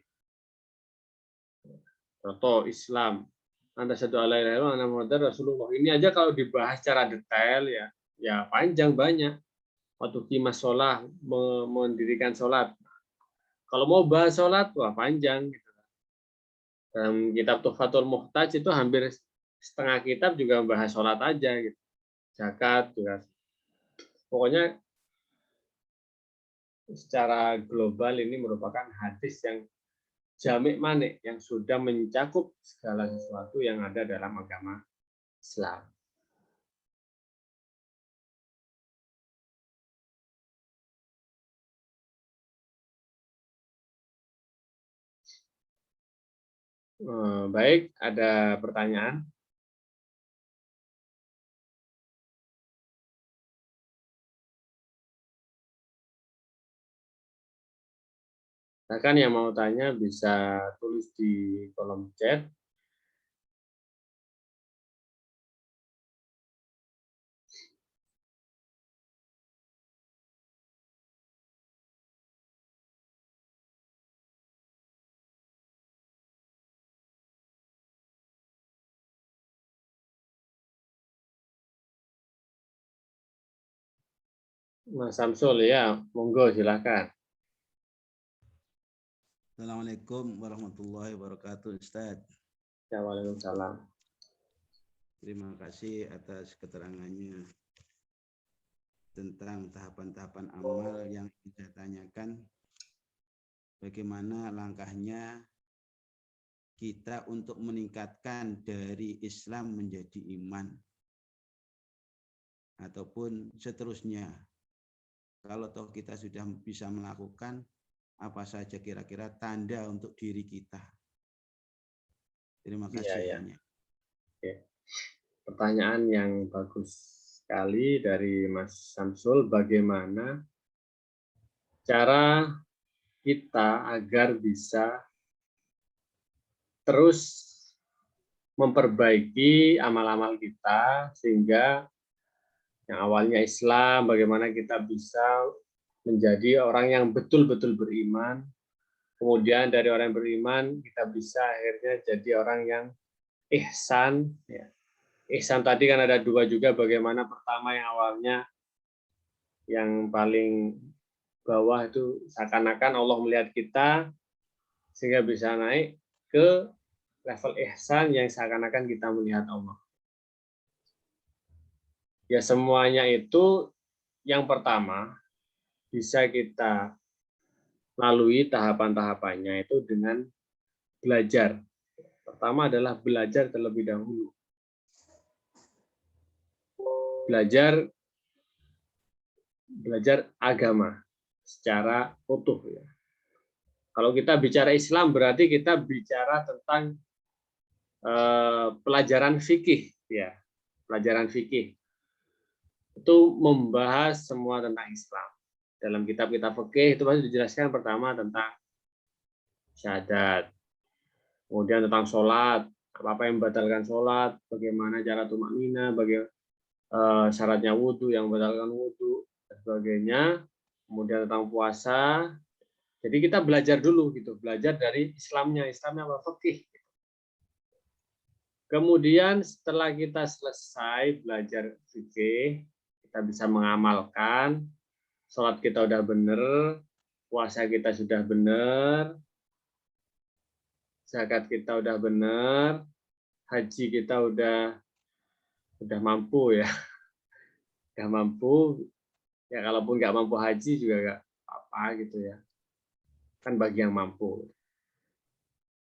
Contoh Islam, anda satu alaihi wasallam Rasulullah. Ini aja kalau dibahas secara detail ya panjang banyak. Waktu kimas sholat, mendirikan sholat. Kalau mau bahas sholat, wah panjang. Gitu. Dalam kitab Tuhfatul Muhtaj itu hampir setengah kitab juga membahas sholat aja. Gitu. Zakat juga. Pokoknya secara global ini merupakan hadis yang jamik manik, yang sudah mencakup segala sesuatu yang ada dalam agama Islam. Baik, ada pertanyaan? Silakan yang mau tanya bisa tulis di kolom chat. Mas Samsul ya, monggo silakan. Assalamualaikum warahmatullahi wabarakatuh, Ustaz. Waalaikumsalam. Terima kasih atas keterangannya tentang tahapan-tahapan amal yang saya tanyakan. Bagaimana langkahnya kita untuk meningkatkan dari Islam menjadi iman, ataupun seterusnya. Kalau toh kita sudah bisa melakukan, apa saja kira-kira tanda untuk diri kita? Terima kasih. Ya. Oke. Pertanyaan yang bagus sekali dari Mas Samsul, bagaimana cara kita agar bisa terus memperbaiki amal-amal kita sehingga yang awalnya Islam, bagaimana kita bisa menjadi orang yang betul-betul beriman. Kemudian dari orang yang beriman kita bisa akhirnya jadi orang yang ihsan. Ya. Ihsan tadi kan ada dua juga, bagaimana pertama yang awalnya yang paling bawah itu seakan-akan Allah melihat kita sehingga bisa naik ke level ihsan yang seakan-akan kita melihat Allah. Ya semuanya itu yang pertama bisa kita lalui tahapan-tahapannya itu dengan belajar. Pertama adalah belajar terlebih dahulu. Belajar agama secara utuh ya. Kalau kita bicara Islam berarti kita bicara tentang pelajaran fikih ya. Pelajaran fikih itu membahas semua tentang Islam. Dalam kitab-kitab fikih itu pasti dijelaskan pertama tentang syahadat, kemudian tentang sholat, apa yang membatalkan sholat, bagaimana cara tumaknina, syaratnya wudhu, yang membatalkan wudhu, dan sebagainya. Kemudian tentang puasa. Jadi kita belajar dulu gitu, belajar dari Islamnya apa fikih. Kemudian setelah kita selesai belajar fikih, kita bisa mengamalkan, sholat kita udah benar, puasa kita sudah benar, zakat kita udah benar, haji kita udah mampu ya, udah mampu. Ya kalaupun nggak mampu haji juga nggak apa-apa gitu ya, kan bagi yang mampu.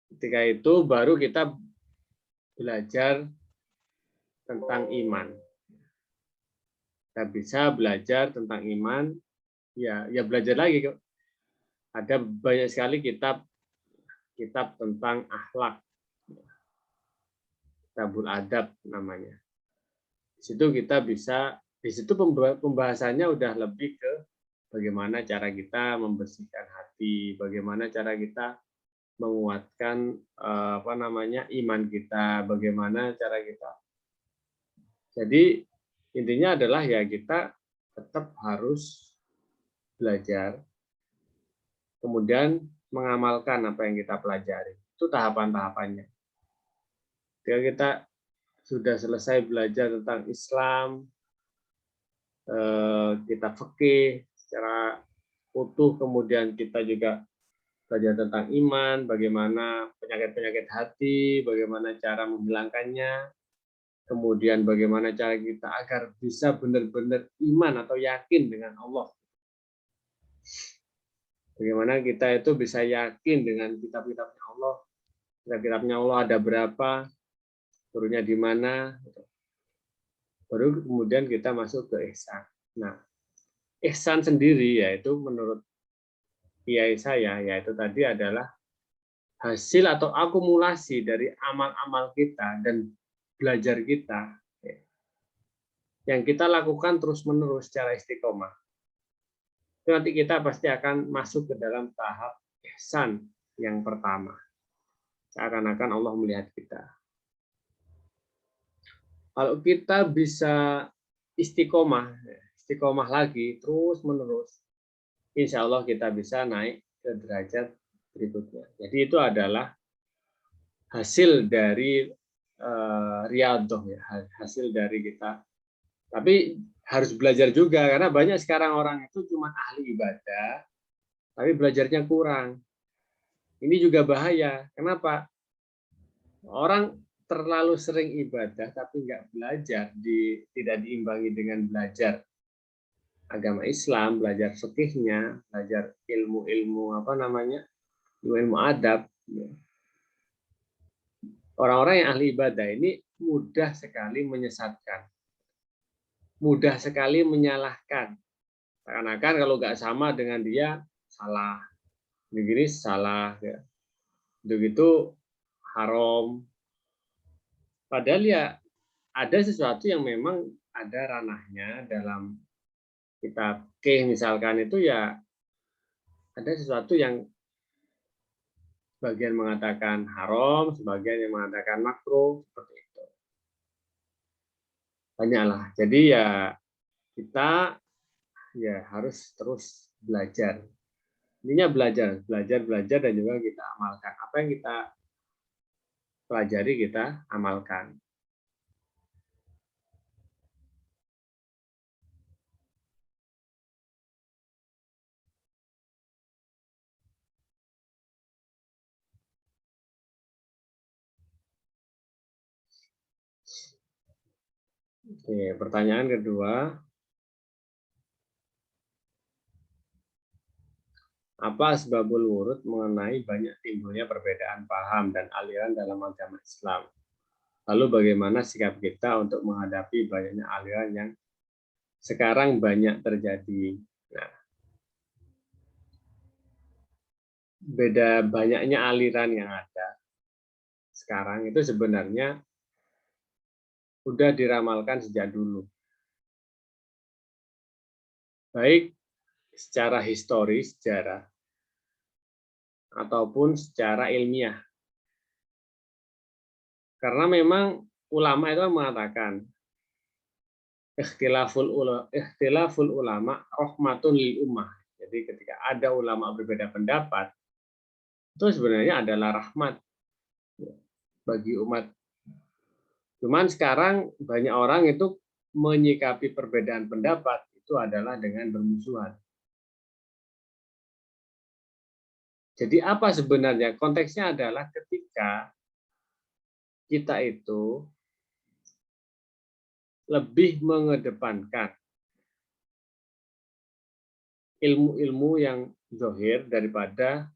Ketika itu baru kita belajar tentang iman. Kita bisa belajar tentang iman, ya belajar lagi kok. Ada banyak sekali kitab tentang akhlak, Kitabul Adab namanya. Di situ pembahasannya udah lebih ke bagaimana cara kita membersihkan hati, bagaimana cara kita menguatkan iman kita, bagaimana cara kita. Jadi intinya adalah ya kita tetap harus belajar, kemudian mengamalkan apa yang kita pelajari. Itu tahapan-tahapannya. Ketika kita sudah selesai belajar tentang Islam, kita fikih secara utuh, kemudian kita juga belajar tentang iman, bagaimana penyakit-penyakit hati, bagaimana cara menghilangkannya, kemudian bagaimana cara kita agar bisa benar-benar iman atau yakin dengan Allah. Bagaimana kita itu bisa yakin dengan kitab-kitabnya Allah. Kitab-kitabnya Allah ada berapa, turunnya di mana. Baru kemudian kita masuk ke ihsan. Nah, ihsan sendiri yaitu menurut kiai saya, yaitu tadi adalah hasil atau akumulasi dari amal-amal kita dan belajar kita yang kita lakukan terus-menerus secara istiqomah. Nanti kita pasti akan masuk ke dalam tahap ihsan yang pertama. Seakan-akan Allah melihat kita. Kalau kita bisa istiqomah lagi terus-menerus, insya Allah kita bisa naik ke derajat berikutnya. Jadi itu adalah hasil dari riyadhah ya, hasil dari kita. Tapi harus belajar juga karena banyak sekarang orang itu cuma ahli ibadah, tapi belajarnya kurang. Ini juga bahaya. Kenapa? Orang terlalu sering ibadah tapi nggak belajar, tidak diimbangi dengan belajar agama Islam, belajar fikihnya, belajar ilmu-ilmu ilmu adab. Orang-orang yang ahli ibadah ini mudah sekali menyesatkan, mudah sekali menyalahkan. Seakan-akan kalau nggak sama dengan dia salah, begini salah, ya. Begitu haram. Padahal ya ada sesuatu yang memang ada ranahnya dalam kitab fikih misalkan itu ya ada sesuatu yang sebagian mengatakan haram, sebagian yang mengatakan makruh, seperti itu. Banyaklah. Jadi ya kita ya harus terus belajar. Intinya belajar dan juga kita amalkan. Apa yang kita pelajari kita amalkan. Oke, pertanyaan kedua. Apa asbabul wurud mengenai banyak timbulnya perbedaan paham dan aliran dalam agama Islam? Lalu bagaimana sikap kita untuk menghadapi banyaknya aliran yang sekarang banyak terjadi? Nah, beda banyaknya aliran yang ada sekarang itu sebenarnya sudah diramalkan sejak dulu. Baik secara historis, sejarah, ataupun secara ilmiah. Karena memang ulama itu mengatakan ikhtilaful ulama rahmatun lil ummah. Jadi ketika ada ulama berbeda pendapat, itu sebenarnya adalah rahmat bagi umat. Cuman sekarang banyak orang itu menyikapi perbedaan pendapat itu adalah dengan bermusuhan. Jadi apa sebenarnya? Konteksnya adalah ketika kita itu lebih mengedepankan ilmu-ilmu yang zahir daripada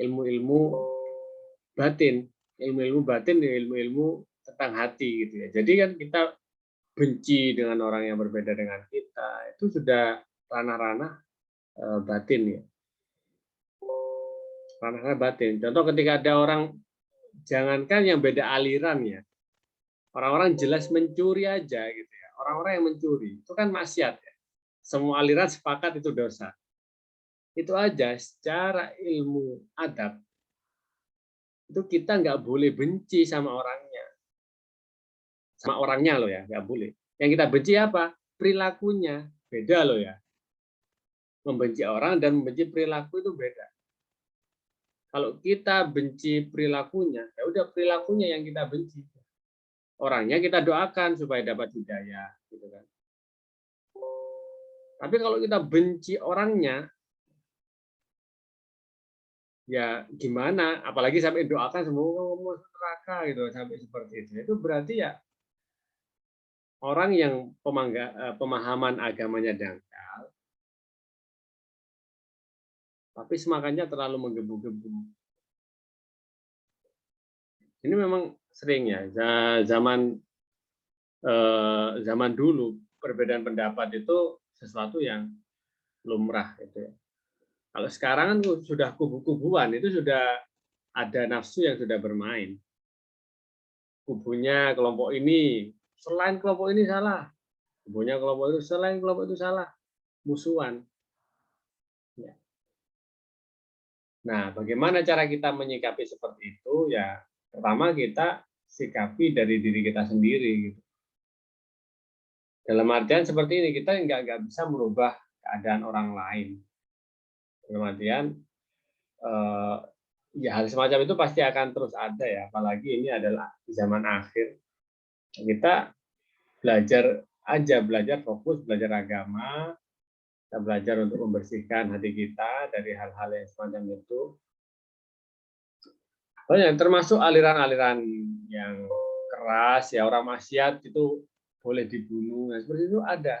ilmu-ilmu batin. Ilmu-ilmu batin, ilmu-ilmu tentang hati gitu ya. Jadi kan kita benci dengan orang yang berbeda dengan kita, itu sudah ranah-ranah batin ya. Ranah batin. Contoh ketika ada orang, jangankan yang beda aliran ya, orang-orang jelas mencuri aja gitu ya. Orang-orang yang mencuri itu kan maksiat ya. Semua aliran sepakat itu dosa. Itu aja secara ilmu adab itu kita nggak boleh benci sama orangnya. Sama orangnya loh ya, nggak boleh. Yang kita benci apa? Perilakunya. Beda loh ya. Membenci orang dan membenci perilaku itu beda. Kalau kita benci perilakunya, ya udah perilakunya yang kita benci. Orangnya kita doakan supaya dapat hidayah, gitu kan. Tapi kalau kita benci orangnya, ya gimana? Apalagi sampai doakan semua mau neraka gitu, sampai seperti itu. Itu berarti ya orang yang pemahaman agamanya dangkal, tapi semakannya terlalu menggebu-gebu. Ini memang sering ya, zaman dulu perbedaan pendapat itu sesuatu yang lumrah gitu ya. Kalau sekarang kan sudah kubu-kubuan, itu sudah ada nafsu yang sudah bermain. Kubunya kelompok ini, selain kelompok ini salah. Kubunya kelompok itu, selain kelompok itu salah. Musuhan. Ya. Nah, bagaimana cara kita menyikapi seperti itu? Ya, pertama kita sikapi dari diri kita sendiri. Gitu. Dalam artian seperti ini, kita nggak bisa merubah keadaan orang lain. Dalam artian, ya hal semacam itu pasti akan terus ada ya, apalagi ini adalah zaman akhir. Kita belajar fokus, belajar agama, kita belajar untuk membersihkan hati kita dari hal-hal yang semacam itu. Banyak, termasuk aliran-aliran yang keras, ya orang maksiat itu boleh dibunuh, nah, seperti itu ada.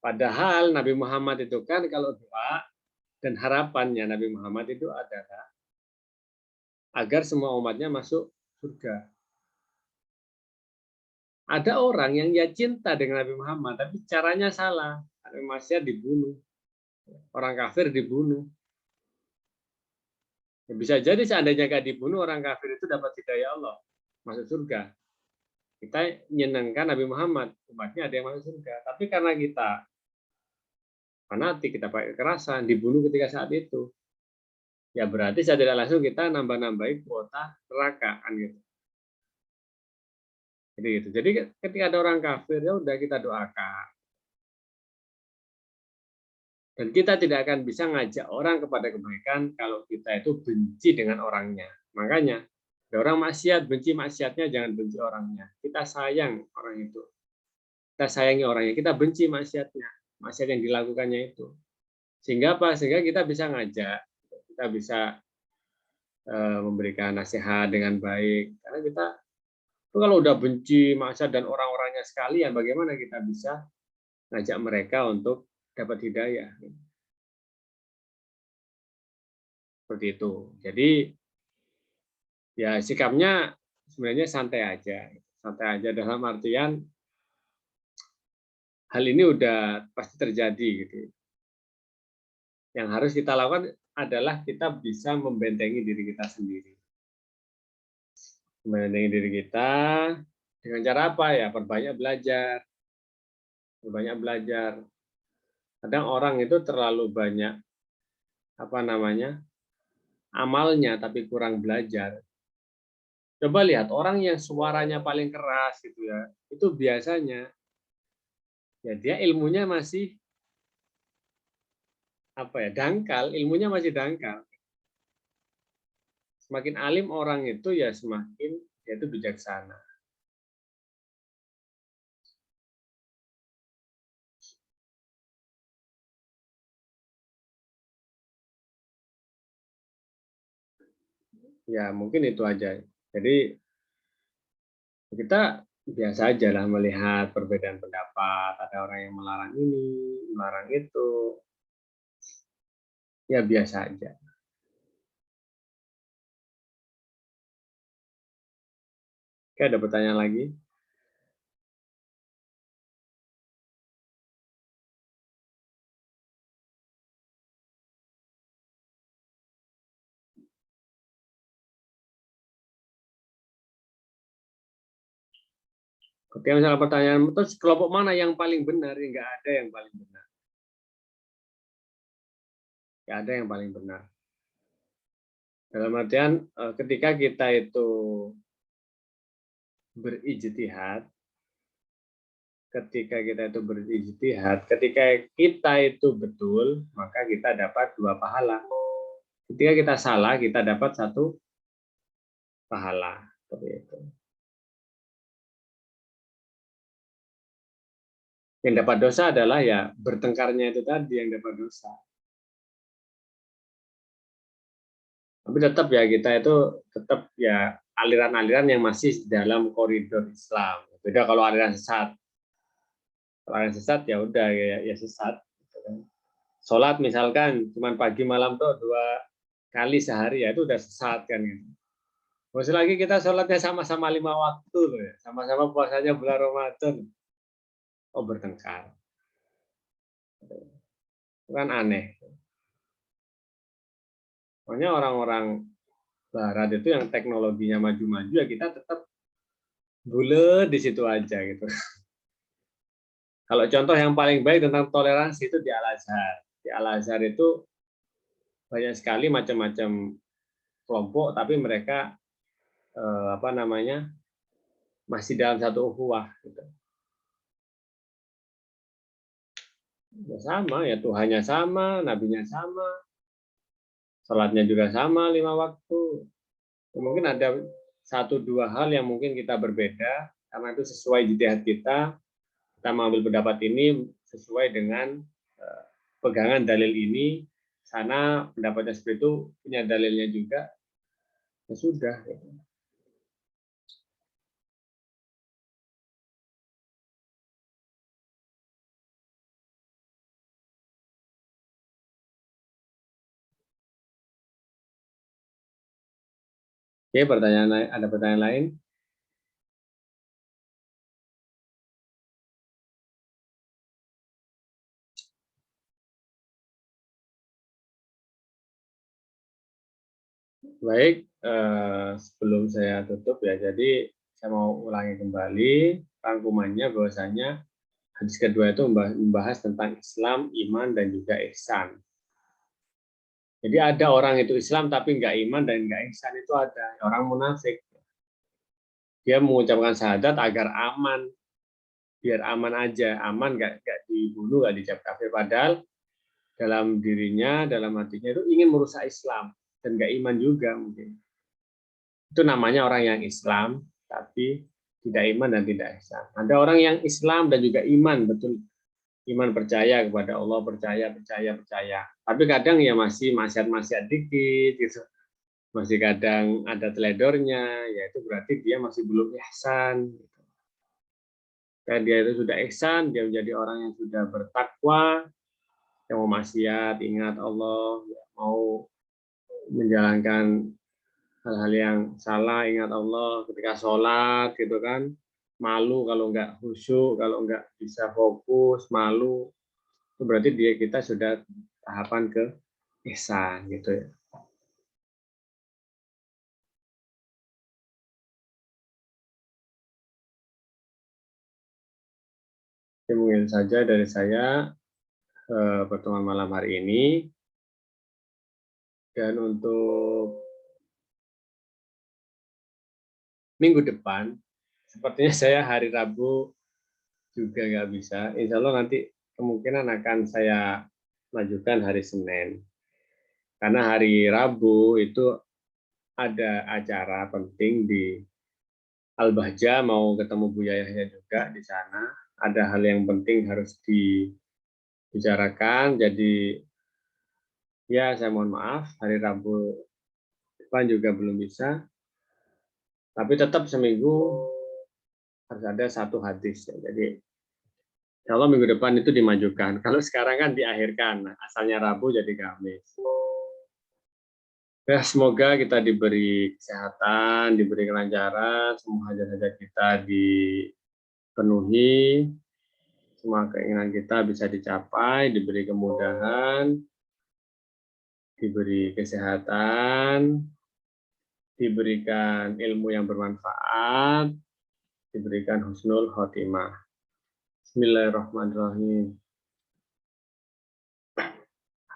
Padahal Nabi Muhammad itu kan kalau doa dan harapannya Nabi Muhammad itu adalah agar semua umatnya masuk surga. Ada orang yang ya cinta dengan Nabi Muhammad, tapi caranya salah. Nabi maksiat dibunuh, orang kafir dibunuh. Ya, bisa jadi seandainya nggak dibunuh, orang kafir itu dapat hidayah Allah, masuk surga. Kita menyenangkan Nabi Muhammad, umatnya ada yang masuk surga. Tapi karena kita fanatik, kita pakai kekerasan, dibunuh ketika saat itu, ya berarti secara tidak langsung kita nambah-nambahin kuota neraka kan gitu. Jadi ketika ada orang kafir ya udah kita doakan. Dan kita tidak akan bisa ngajak orang kepada kebaikan kalau kita itu benci dengan orangnya. Makanya ada orang maksiat, benci maksiatnya, jangan benci orangnya. Kita sayang orang itu. Kita sayangi orangnya, kita benci maksiatnya, maksiat yang dilakukannya itu. Sehingga apa? Sehingga kita bisa ngajak, kita bisa memberikan nasihat dengan baik. Karena kita itu kalau udah benci maksiat dan orang-orangnya sekalian, bagaimana kita bisa ngajak mereka untuk dapat hidayah? Seperti itu. Jadi ya sikapnya sebenarnya santai aja. Santai aja dalam artian hal ini udah pasti terjadi gitu. Yang harus kita lakukan adalah kita bisa membentengi diri kita sendiri. Membentengi diri kita dengan cara apa ya? Perbanyak belajar. Perbanyak belajar. Kadang orang itu terlalu banyak amalnya tapi kurang belajar. Coba lihat orang yang suaranya paling keras gitu ya, itu biasanya ya dia ilmunya masih apa ya, dangkal, ilmunya masih dangkal. Semakin alim orang itu ya semakin dia itu bijaksana. Ya mungkin itu aja. Jadi kita biasa aja lah melihat perbedaan pendapat. Ada orang yang melarang ini, melarang itu. Ya biasa aja. Oke, ada pertanyaan lagi? Oke, misalnya pertanyaan, terus kelompok mana yang paling benar? Enggak ada yang paling benar. Enggak ada yang paling benar. Dalam artian ketika kita itu berijtihad, ketika kita itu betul, maka kita dapat 2 pahala. Ketika kita salah, kita dapat 1 pahala. Seperti itu. Yang dapat dosa adalah ya bertengkarnya itu tadi yang dapat dosa. Tapi tetap ya kita itu tetap ya aliran-aliran yang masih dalam koridor Islam. Beda kalau aliran sesat. Kalau aliran sesat ya udah ya sesat. Sholat misalkan cuma pagi malam tuh 2 kali sehari ya itu udah sesat kan gitu. Masih lagi kita sholatnya sama-sama 5 waktu loh ya, sama-sama puasanya bulan Ramadan. Oh bertengkar, kan aneh. Makanya orang-orang Barat itu yang teknologinya maju-maju ya kita tetap bulet di situ aja gitu. Kalau contoh yang paling baik tentang toleransi itu di Al-Azhar. Di Al-Azhar itu banyak sekali macam-macam kelompok, tapi mereka apa namanya masih dalam satu ukhuwah. Gitu. Ya sama, ya Tuhannya sama, nabinya sama, salatnya juga sama 5 waktu. Ya, mungkin ada 1-2 hal yang mungkin kita berbeda, karena itu sesuai ijtihad kita mengambil pendapat ini sesuai dengan pegangan dalil ini, sana pendapatnya seperti itu, punya dalilnya juga, ya sudah. Gitu. Oke, ada pertanyaan lain? Baik, sebelum saya tutup ya, jadi saya mau ulangi kembali rangkumannya bahwasanya hadis kedua itu membahas tentang Islam, iman, dan juga ihsan. Jadi ada orang itu Islam tapi nggak iman dan nggak ihsan itu ada orang munafik. Dia mengucapkan syahadat agar aman, biar aman aja, aman nggak dibunuh, nggak dicap kafir. Padahal dalam dirinya, dalam hatinya itu ingin merusak Islam dan nggak iman juga mungkin. Itu namanya orang yang Islam tapi tidak iman dan tidak ihsan. Ada orang yang Islam dan juga iman, betul, iman percaya kepada Allah, percaya. Tapi kadang ya masih maksiat dikit gitu. Masih kadang ada teledornya, ya itu berarti dia masih belum ihsan. Kayak dia itu sudah ihsan, dia menjadi orang yang sudah bertakwa, yang mau maksiat, ingat Allah, mau menjalankan hal-hal yang salah, ingat Allah ketika sholat gitu kan, malu kalau nggak khusyuk, kalau nggak bisa fokus, malu, itu berarti kita sudah tahapan ke ihsan gitu ya. Jadi mungkin saja dari saya pertemuan malam hari ini, dan untuk minggu depan, sepertinya saya hari Rabu juga nggak bisa. Insya Allah nanti kemungkinan akan saya majukan hari Senin. Karena hari Rabu itu ada acara penting di Al-Bahja, mau ketemu Bu Yahya juga di sana. Ada hal yang penting harus dibicarakan. Jadi ya saya mohon maaf, hari Rabu depan juga belum bisa. Tapi tetap seminggu harus ada satu hadis. Jadi kalau minggu depan itu dimajukan. Kalau sekarang kan diakhirkan. Nah, asalnya Rabu jadi Kamis. Ya, semoga kita diberi kesehatan, diberi kelancaran, semua hajat-hajat kita dipenuhi, semua keinginan kita bisa dicapai, diberi kemudahan, diberi kesehatan, diberikan ilmu yang bermanfaat, diberikan husnul khotimah. Bismillahirrahmanirrahim.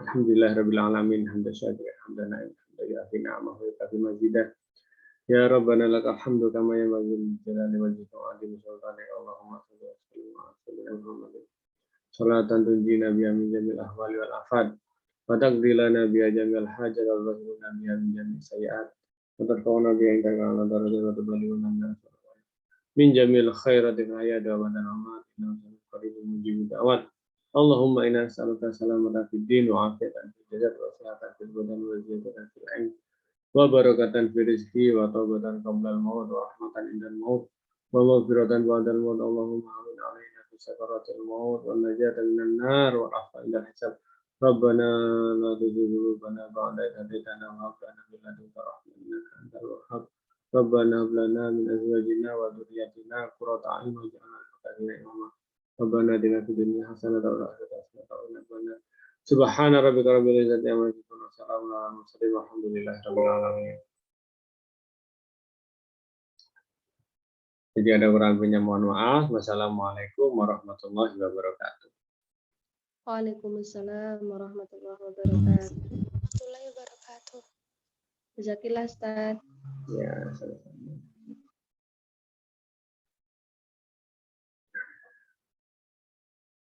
Alhamdulillahirabbil alamin, hamdan syakiran, hamdan na'iman, hamdan ya'tina amahu kafi majidah. Ya Rabbana lakal hamdu kama yanbaghi li jalali wajhika wa 'azimi sultanika. Allahumma shalli wa sallim ala sayyidina Muhammadin. Salatan tunjina biha min jamil ahwali wal afat. Wa taqdi lana biha jamil hajat wa zahiruna biha min jamil sayyi'at. Wa tarfa'una biha indaka ala darajat wa tuballighuna biha min jamil khairati hayat wa badan amat. Innahu qaribun mujibud da'wat. Allahumma inna nas'aluka salamatan fid din wa afiyatan fil jasad wa sihhatan fil badan wa ziyadatan fil ilm wa barakatan fi rizqi wa taubatan qabla al-maut wa rahmatan indal maut wa maghfiratan ba'dal maut. Allahumma amin alaina fi sakaratil maut wa najatan minan nar wa afwa indal hisab. Rabbana la tuzigh qulubana ba'da idh hadaytana wa hab lana min ladunka rahmatan innaka antal wahhab. Rabbana hab lana min azwajina wa dhurriyyatina qurrata a'yun waj'alna lil muttaqina imama. Rabbana atina fid dunya hasanatan wa fil akhirati hasanatan wa qina adzabannar. Subhana rabbika rabbil izzati amma yasifun wa salamun alal mursalin walhamdulillahi rabbil alamin. Jadi ada kurang lebihnya mohon maaf. Wassalamualaikum warahmatullahi wabarakatuh. Waalaikumsalam warahmatullahi wabarakatuh. Wabarakatuh. Jazakillah Ustaz. Ya, sama-sama.